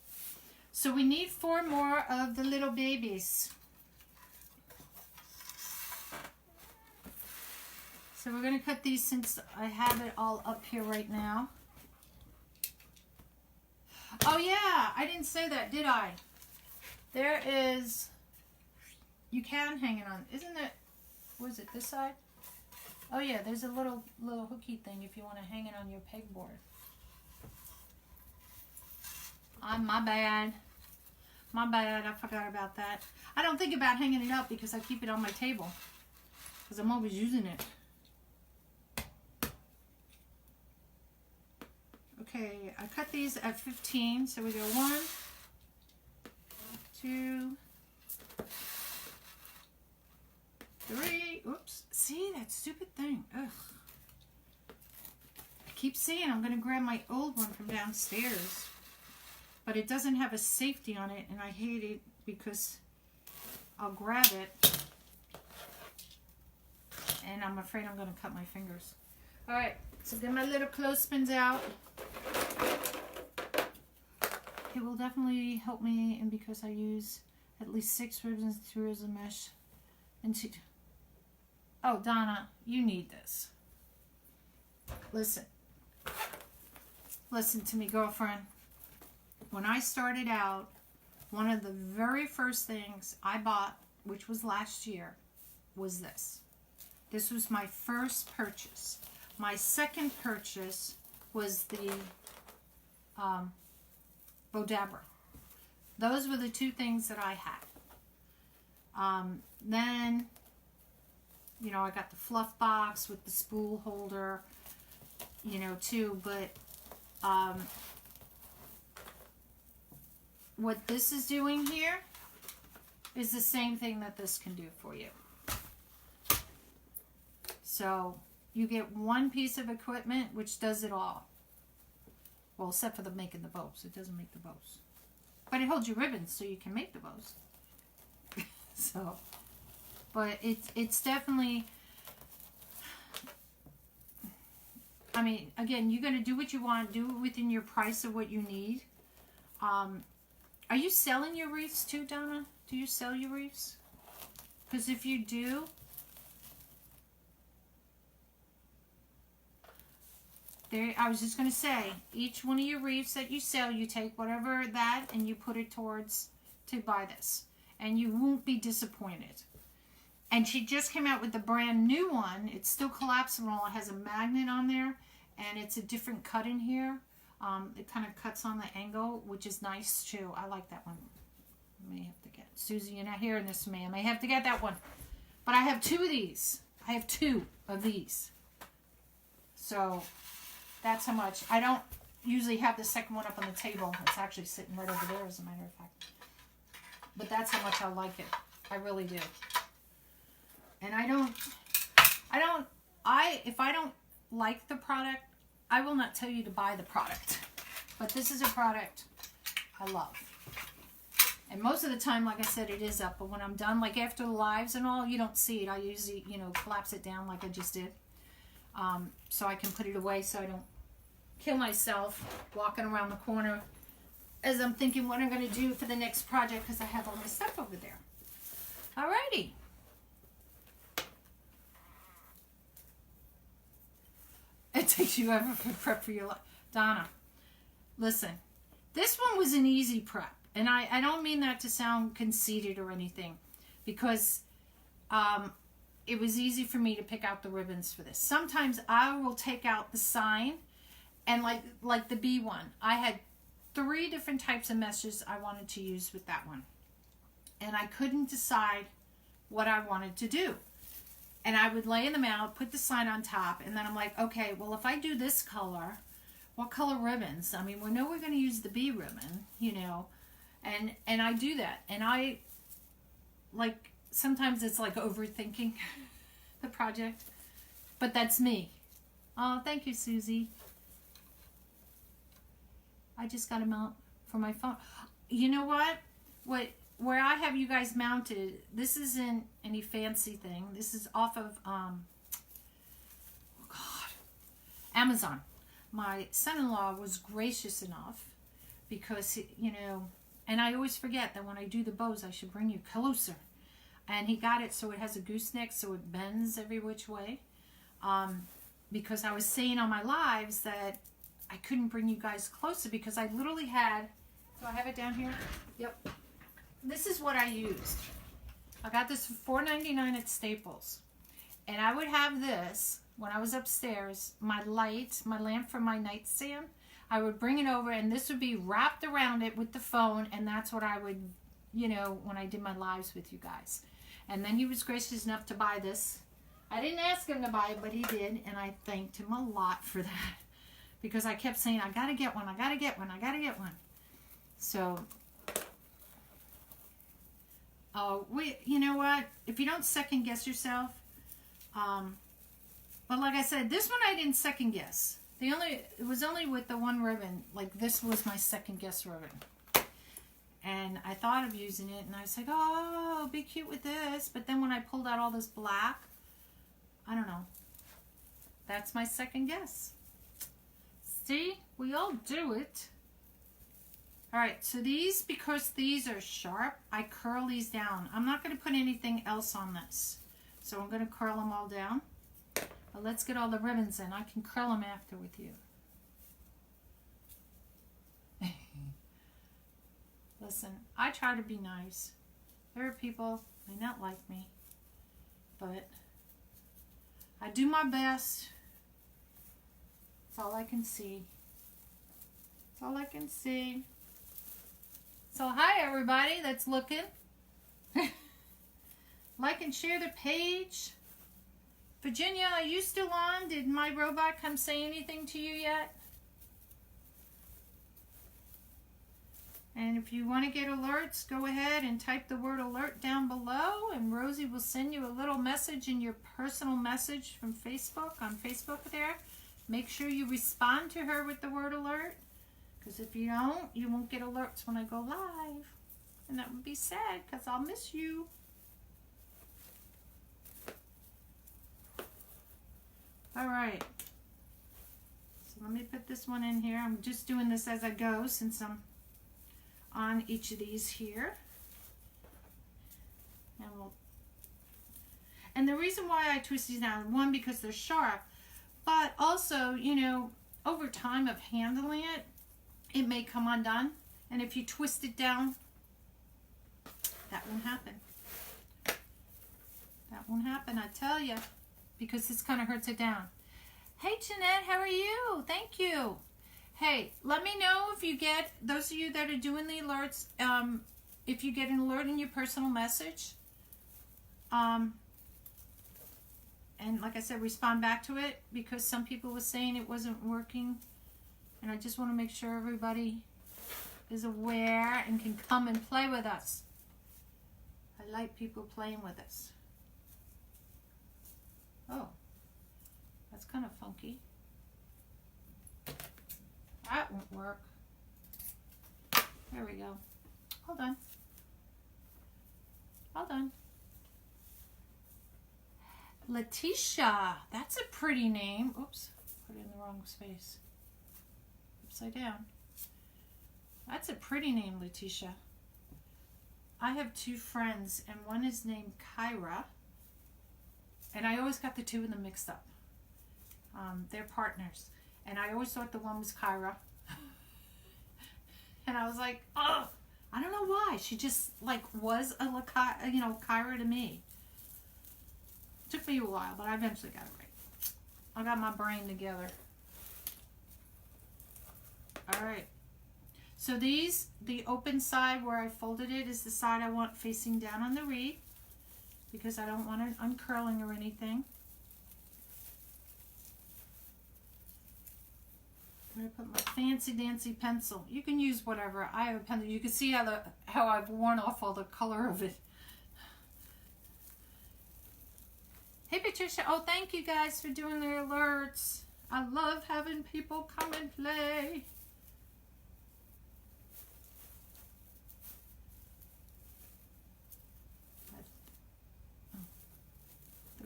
So we need 4 more of the little babies. So we're going to cut these since I have it all up here right now. Oh yeah, I didn't say that, did I? There is, you can hang it on. Isn't it, was it this side? Oh yeah, there's a little hooky thing if you want to hang it on your pegboard. My bad. My bad, I forgot about that. I don't think about hanging it up because I keep it on my table. Because I'm always using it. Okay, I cut these at 15. So we go 1, 2, 3. Oops. See, that stupid thing. Ugh. I keep saying I'm going to grab my old one from downstairs. but it doesn't have a safety on it, and I hate it because I'll grab it and I'm afraid I'm going to cut my fingers. All right, so get my little clothespins out. It will definitely help me, and because I use at least 6 ribbons, 2 rows of mesh, and 2. Oh, Donna, you need this. Listen to me, girlfriend. When I started out, one of the very first things I bought, which was last year, was this. This was my first purchase. My second purchase was the Bodabra. Those were the 2 things that I had. Then, you know, I got the fluff box with the spool holder, you know, too. But what this is doing here is the same thing that this can do for you. So you get one piece of equipment which does it all. Well, except for the making the bows. It doesn't make the bows. But it holds your ribbons so you can make the bows. So, but it's definitely, I mean, again, you're going to do what you want. Do it within your price of what you need. Are you selling your wreaths too, Donna? Do you sell your wreaths? Because if you do, I was just going to say, each one of your wreaths that you sell, you take whatever that and you put it towards to buy this. And you won't be disappointed. And she just came out with the brand new one. It's still collapsible. It has a magnet on there. And it's a different cut in here. It kind of cuts on the angle, which is nice too. I like that one. I may have to get, Susie, you're not hearing this, man. I may have to get that one. But I have 2 of these. I have 2 of these. So that's how much. I don't usually have the second one up on the table. It's actually sitting right over there, as a matter of fact. But that's how much I like it. I really do. And if I don't like the product, I will not tell you to buy the product. But this is a product I love. And most of the time, like I said, it is up. But when I'm done, like after the lives and all, you don't see it. I usually, you know, collapse it down like I just did. So I can put it away so I don't kill myself walking around the corner as I'm thinking what I'm going to do for the next project, because I have all my stuff over there. Alrighty. It takes you ever to prep for your life. Donna, listen, this one was an easy prep. And I don't mean that to sound conceited or anything, because it was easy for me to pick out the ribbons for this. Sometimes I will take out the sign, and like the bee one, I had 3 different types of meshes I wanted to use with that one. And I couldn't decide what I wanted to do. And I would lay them out, put the sign on top, and then I'm like, okay, well, if I do this color, what color ribbons? I mean, we know we're going to use the bee ribbon, you know, and I do that. And I, like, sometimes it's like overthinking the project, but that's me. Oh, thank you, Susie. I just got a mount for my phone. You know what? Where I have you guys mounted, this isn't any fancy thing. This is off of, Amazon. My son-in-law was gracious enough because, you know, and I always forget that when I do the bows, I should bring you closer. And he got it so it has a gooseneck, so it bends every which way. Because I was saying on my lives that I couldn't bring you guys closer because I literally had, do I have it down here? Yep. This is what I used. I got this for $4.99 at Staples. And I would have this when I was upstairs, my lamp from my nightstand. I would bring it over and this would be wrapped around it with the phone, and that's what I would, you know, when I did my lives with you guys. And then he was gracious enough to buy this. I didn't ask him to buy it, but he did, and I thanked him a lot for that. Because I kept saying, I gotta get one, I gotta get one, I gotta get one. So, you know what? If you don't second guess yourself, but like I said, this one I didn't second guess. It was only with the one ribbon. Like, this was my second guess ribbon. And I thought of using it, and I was like, oh, be cute with this. But then when I pulled out all this black, I don't know. That's my second guess. See, we all do it. All right, so these, because these are sharp, I curl these down. I'm not going to put anything else on this. So I'm going to curl them all down. But let's get all the ribbons in. I can curl them after with you. Listen, I try to be nice. There are people who may not like me, but I do my best. That's all I can see. That's all I can see. So hi everybody that's looking. Like and share the page. Virginia, are you still on? Did my robot come say anything to you yet? And if you want to get alerts, go ahead and type the word alert down below, and Rosie will send you a little message in your personal message from Facebook, on Facebook there. Make sure you respond to her with the word alert, because if you don't, you won't get alerts when I go live. And that would be sad, because I'll miss you. All right. So let me put this one in here. I'm just doing this as I go, since I'm on each of these here. And the reason why I twist these down, one, because they're sharp, but also, you know, over time of handling it, it may come undone. And if you twist it down, that won't happen. That won't happen, I tell you, because this kind of hurts it down. Hey, Jeanette, how are you? Thank you. Hey, let me know if you get, those of you that are doing the alerts, if you get an alert in your personal message. And like I said, respond back to it, because some people were saying it wasn't working. And I just want to make sure everybody is aware and can come and play with us. I like people playing with us. Oh, that's kind of funky. That won't work. There we go. Hold on. Hold on. Letitia. That's a pretty name. Oops. Put it in the wrong space. Upside down. That's a pretty name, Letitia. I have two friends, and one is named Kyra. And I always got the two of them mixed up. They're partners. And I always thought the one was Kyra. And I was like, oh, I don't know why. She just like was a, you know, Kyra to me. Took me a while, but I eventually got it right. I got my brain together. All right. So these, the open side where I folded it is the side I want facing down on the wreath, because I don't want it uncurling or anything. I'm going to put my fancy dancy pencil. You can use whatever. I have a pencil. You can see how I've worn off all the color of it. Hey Patricia. Oh, thank you guys for doing the alerts. I love having people come and play.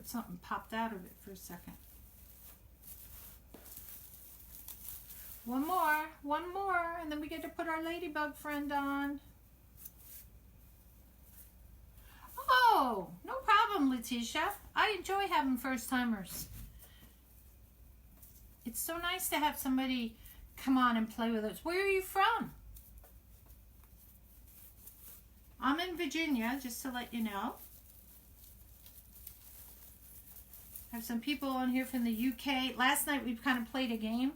Something popped out of it for a second. One more, and then we get to put our Ladybug friend on. Oh, no problem, Letitia. I enjoy having first timers. It's so nice to have somebody come on and play with us. Where are you from? I'm in Virginia, just to let you know. I have some people on here from the UK. Last night we kind of played a game,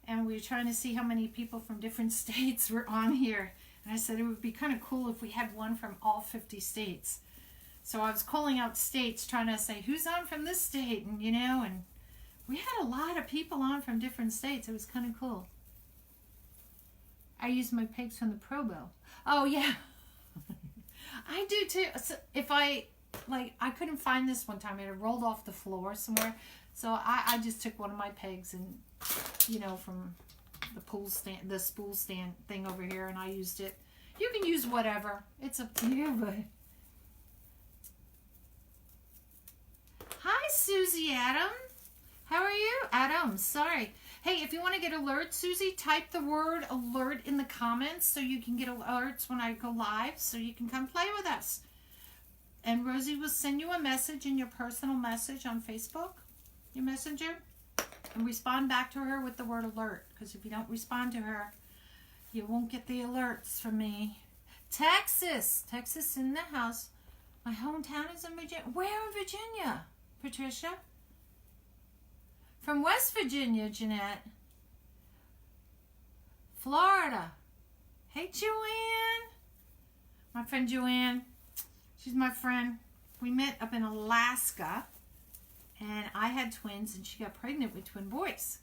and we were trying to see how many people from different states were on here. And I said it would be kind of cool if we had one from all 50 states. So I was calling out states, trying to say who's on from this state, and you know, and we had a lot of people on from different states. It was kind of cool. I use my pegs from the Pro Bow. Oh yeah, I do too. So if I couldn't find this one time. It had rolled off the floor somewhere. So I just took one of my pegs and, you know, from the pool stand, the spool stand thing over here, and I used it. You can use whatever. It's up to you, but... Hi, Susie Adam. How are you? Adam, sorry. Hey, if you want to get alerts, Susie, type the word alert in the comments so you can get alerts when I go live so you can come play with us. And Rosie will send you a message in your personal message on Facebook, your messenger, and respond back to her with the word alert. Because if you don't respond to her, you won't get the alerts from me. Texas in the house. My hometown is in Virginia. Where in Virginia, Patricia? From West Virginia, Jeanette. Florida. Hey, Joanne. My friend Joanne. She's my friend. We met up in Alaska, and I had twins, and she got pregnant with twin boys.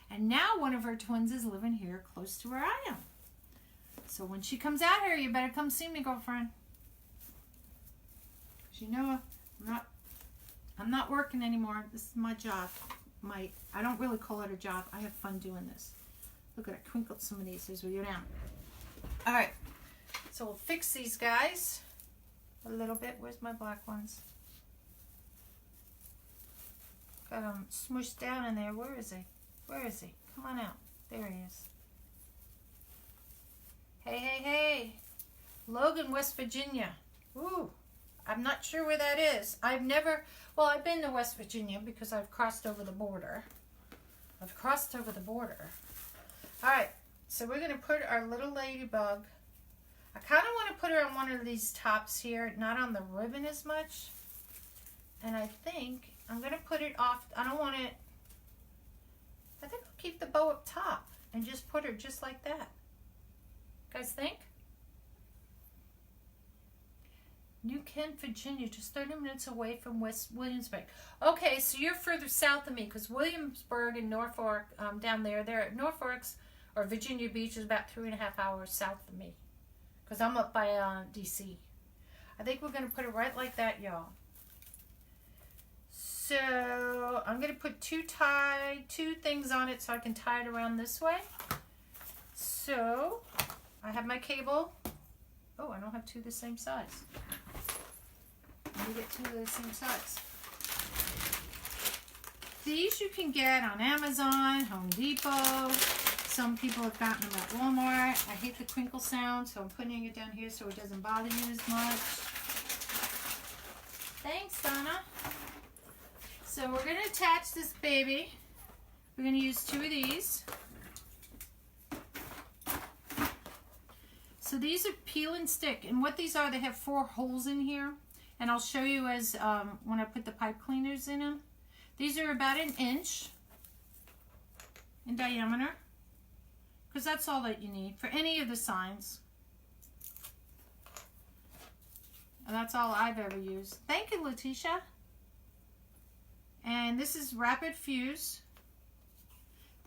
And now one of her twins is living here close to where I am. So when she comes out here, you better come see me, girlfriend. 'Cause you know I'm not working anymore. This is my job. I don't really call it a job. I have fun doing this. Look at I crinkled some of these as we go down. All right, so we'll fix these guys a little bit. Where's my black ones? Got them smushed down in there. Where is he? Where is he? Come on out. There he is. Hey. Logan, West Virginia. Ooh, I'm not sure where that is. I've been to West Virginia because I've crossed over the border. All right, so we're going to put our little ladybug. I kind of want to put her on one of these tops here, not on the ribbon as much. And I think I'm going to put it off. I think I'll keep the bow up top and just put her just like that. Guys think? New Kent, Virginia, just 30 minutes away from West Williamsburg. Okay, so you're further south of me because Williamsburg and Norfolk, down there, they're at Norfolk's or Virginia Beach is about 3.5 hours south of me because I'm up by DC. I think we're going to put it right like that, y'all. So I'm going to put two things on it so I can tie it around this way. So I have my cable. Oh, I don't have two the same size. Let me get two of the same size. These you can get on Amazon, Home Depot. Some people have gotten them at Walmart. I hate the crinkle sound, so I'm putting it down here so it doesn't bother you as much. Thanks, Donna. So we're going to attach this baby. We're going to use two of these. So these are peel and stick, and what these are, they have 4 holes in here, and I'll show you as when I put the pipe cleaners in them. These are about 1 inch in diameter, because that's all that you need for any of the signs. And that's all I've ever used. Thank you, Letitia. And this is Rapid Fuse.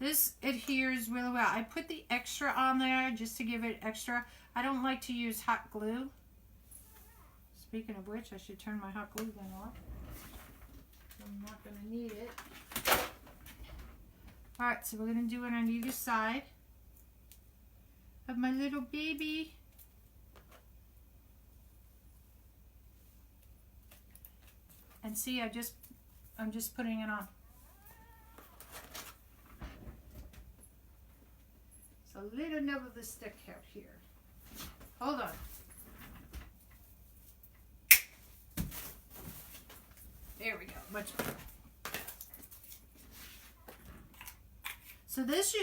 This adheres really well. I put the extra on there just to give it extra. I don't like to use hot glue. Speaking of which, I should turn my hot glue gun off. I'm not going to need it. Alright, so we're going to do it on either side of my little baby. And see, I'm just putting it on. So a little nub of the stick out here. Hold on. There we go, much better. So this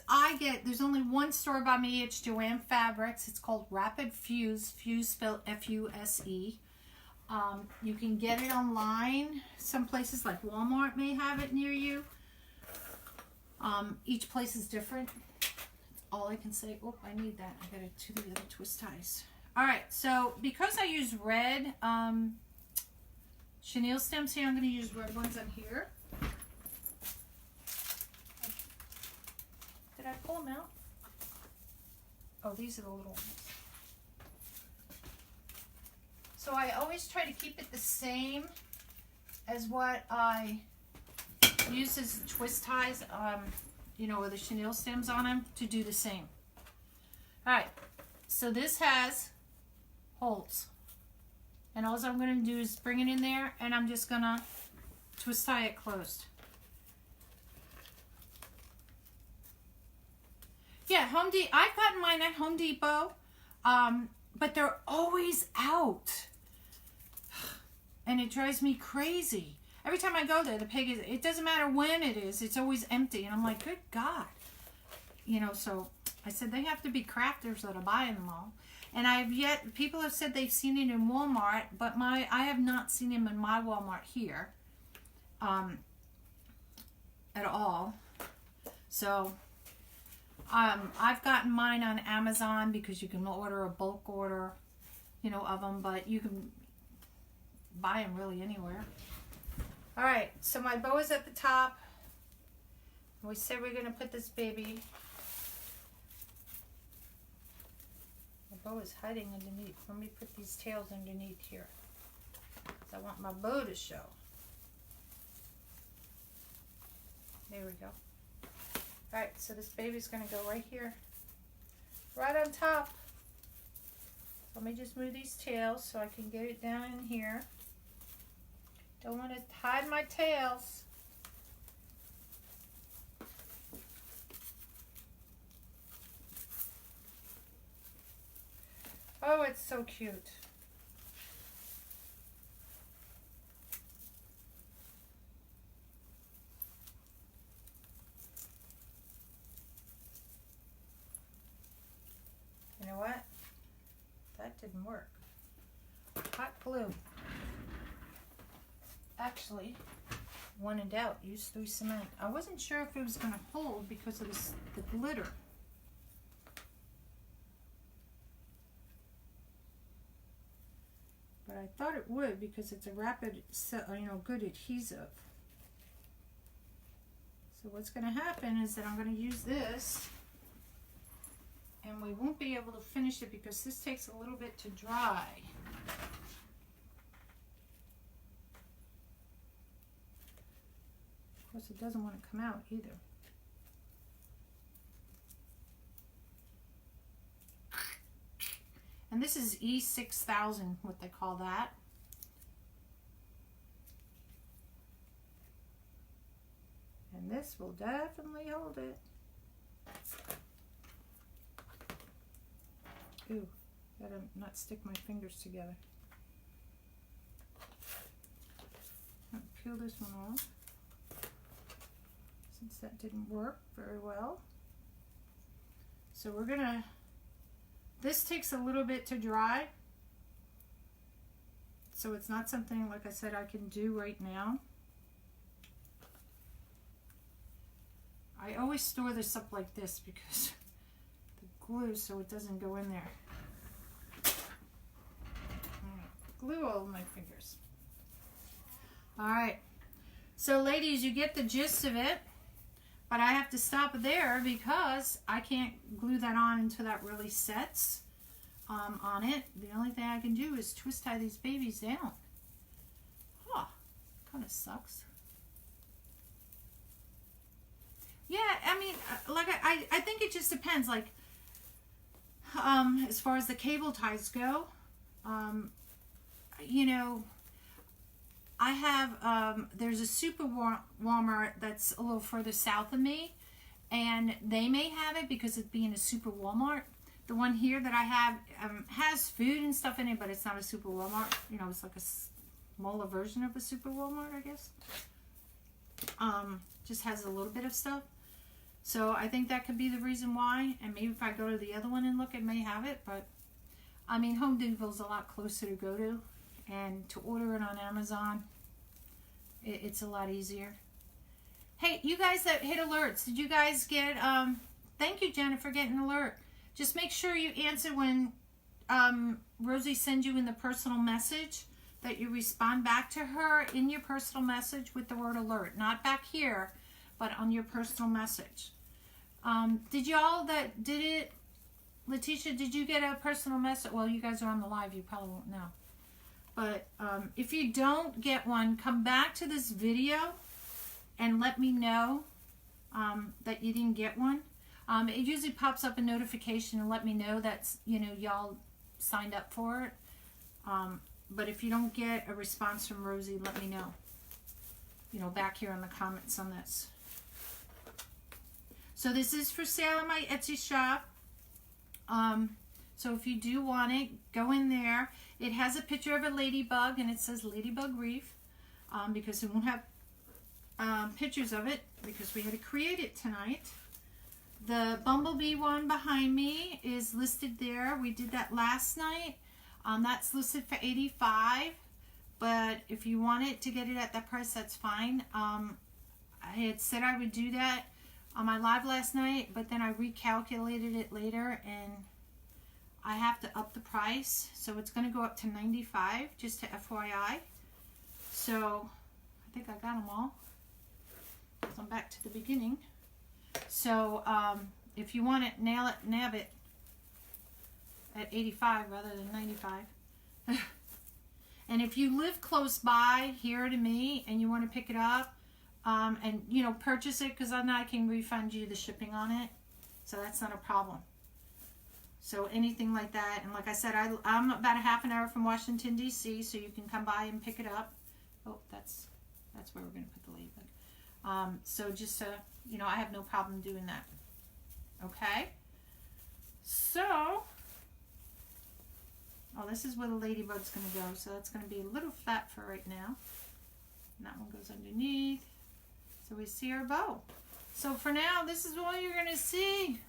I get, there's only one store by me, it's Joanne Fabrics. It's called Rapid Fuse, Fuse spelled F-U-S-E. You can get it online. Some places like Walmart may have it near you. Each place is different. All I can say. Oh, I need that. I gotta do the other twist ties. All right, so because I use red chenille stems here, I'm going to use red ones on here. Did I pull them out? Oh, these are the little ones. So I always try to keep it the same as what I use as twist ties, you know, with the chenille stems on them, to do the same. All right, So this has holes. And all I'm going to do is bring it in there, and I'm just going to twist tie it closed. Yeah, I've gotten mine at Home Depot, but they're always out. And it drives me crazy. Every time I go there, the pig it doesn't matter when it is, it's always empty. And I'm like, good God. You know, so I said they have to be crafters that are buying them all. And people have said they've seen it in Walmart, but I have not seen him in my Walmart here at all. So I've gotten mine on Amazon because you can order a bulk order, you know, of them, but you can buy them really anywhere. All right, so my bow is at the top. We said we're going to put this baby. My bow is hiding underneath. Let me put these tails underneath here, because I want my bow to show. There we go. All right, so this baby's going to go right here, right on top. Let me just move these tails so I can get it down in here. Don't want to hide my tails. Oh, it's so cute. You know what? That didn't work. Hot glue. Actually, when in doubt, use 3 cement. I wasn't sure if it was going to hold because of the glitter. But I thought it would because it's a rapid, good adhesive. So what's going to happen is that I'm going to use this, and we won't be able to finish it because this takes a little bit to dry. Of course, it doesn't want to come out either. And this is E6000, what they call that. And this will definitely hold it. Ooh, gotta not stick my fingers together. I'll peel this one off, since that didn't work very well. So we're gonna, this takes a little bit to dry, so it's not something, like I said, I can do right now. I always store this up like this because the glue, so it doesn't go in there. Glue all of my fingers. All right, so ladies, you get the gist of it, but I have to stop there because I can't glue that on until that really sets on it. The only thing I can do is twist tie these babies down. Huh, kind of sucks. Yeah, I mean, like I think it just depends. Like, as far as the cable ties go, you know, I have there's a super Walmart that's a little further south of me, and they may have it because it being a super Walmart. The one here that I have has food and stuff in it, but it's not a super Walmart. You know, it's like a smaller version of a super Walmart, I guess. Just has a little bit of stuff. So I think that could be the reason why. And maybe if I go to the other one and look, it may have it. But I mean, Home Depot's a lot closer to go to, and to order it on Amazon, it's a lot easier. Hey, you guys that hit alerts, did you guys get? Thank you, Jenna, for getting an alert. Just make sure you answer when Rosie sends you in the personal message, that you respond back to her in your personal message with the word alert. Not back here, but on your personal message. Did y'all that did it, Letitia, did you get a personal message? Well, you guys are on the live, you probably won't know. But if you don't get one, come back to this video and let me know that you didn't get one. It usually pops up a notification and let me know that's, you know, y'all signed up for it. But if you don't get a response from Rosie, let me know. You know, back here in the comments on this. So this is for sale in my Etsy shop. So if you do want it, go in there. It has a picture of a ladybug and it says Ladybug Wreath, because it won't have pictures of it because we had to create it tonight. The bumblebee one behind me is listed there. We did that last night. That's listed for $85, but if you want it to get it at that price, that's fine. I had said I would do that on my live last night, but then I recalculated it later and I have to up the price, so it's going to go up to $95, just to FYI. So I think I got them all. So I'm back to the beginning. So if you want it, nab it at $85 rather than $95. And if you live close by here to me and you want to pick it up, and you know, purchase it, because I can refund you the shipping on it, so that's not a problem. So anything like that, and like I said, I'm about a half an hour from Washington DC, so you can come by and pick it up. Oh, that's where we're going to put the ladybug. So just you know, I have no problem doing that. Okay. So, oh, this is where the ladybug's going to go. So that's going to be a little flat for right now. And that one goes underneath. So we see our bow. So for now, this is all you're going to see.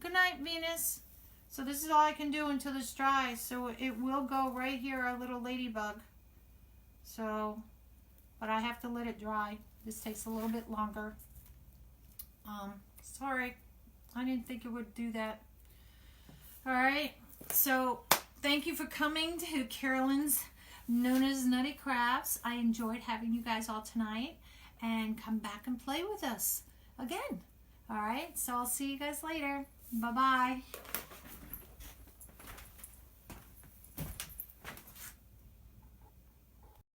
Good night, Venus. So this is all I can do until this dries. So it will go right here, our little ladybug. So, but I have to let it dry. This takes a little bit longer. Sorry, I didn't think it would do that. All right, so thank you for coming to Carolynne's NonnasNuttykrafts. I enjoyed having you guys all tonight, and come back and play with us again. All right, so I'll see you guys later. Bye-bye.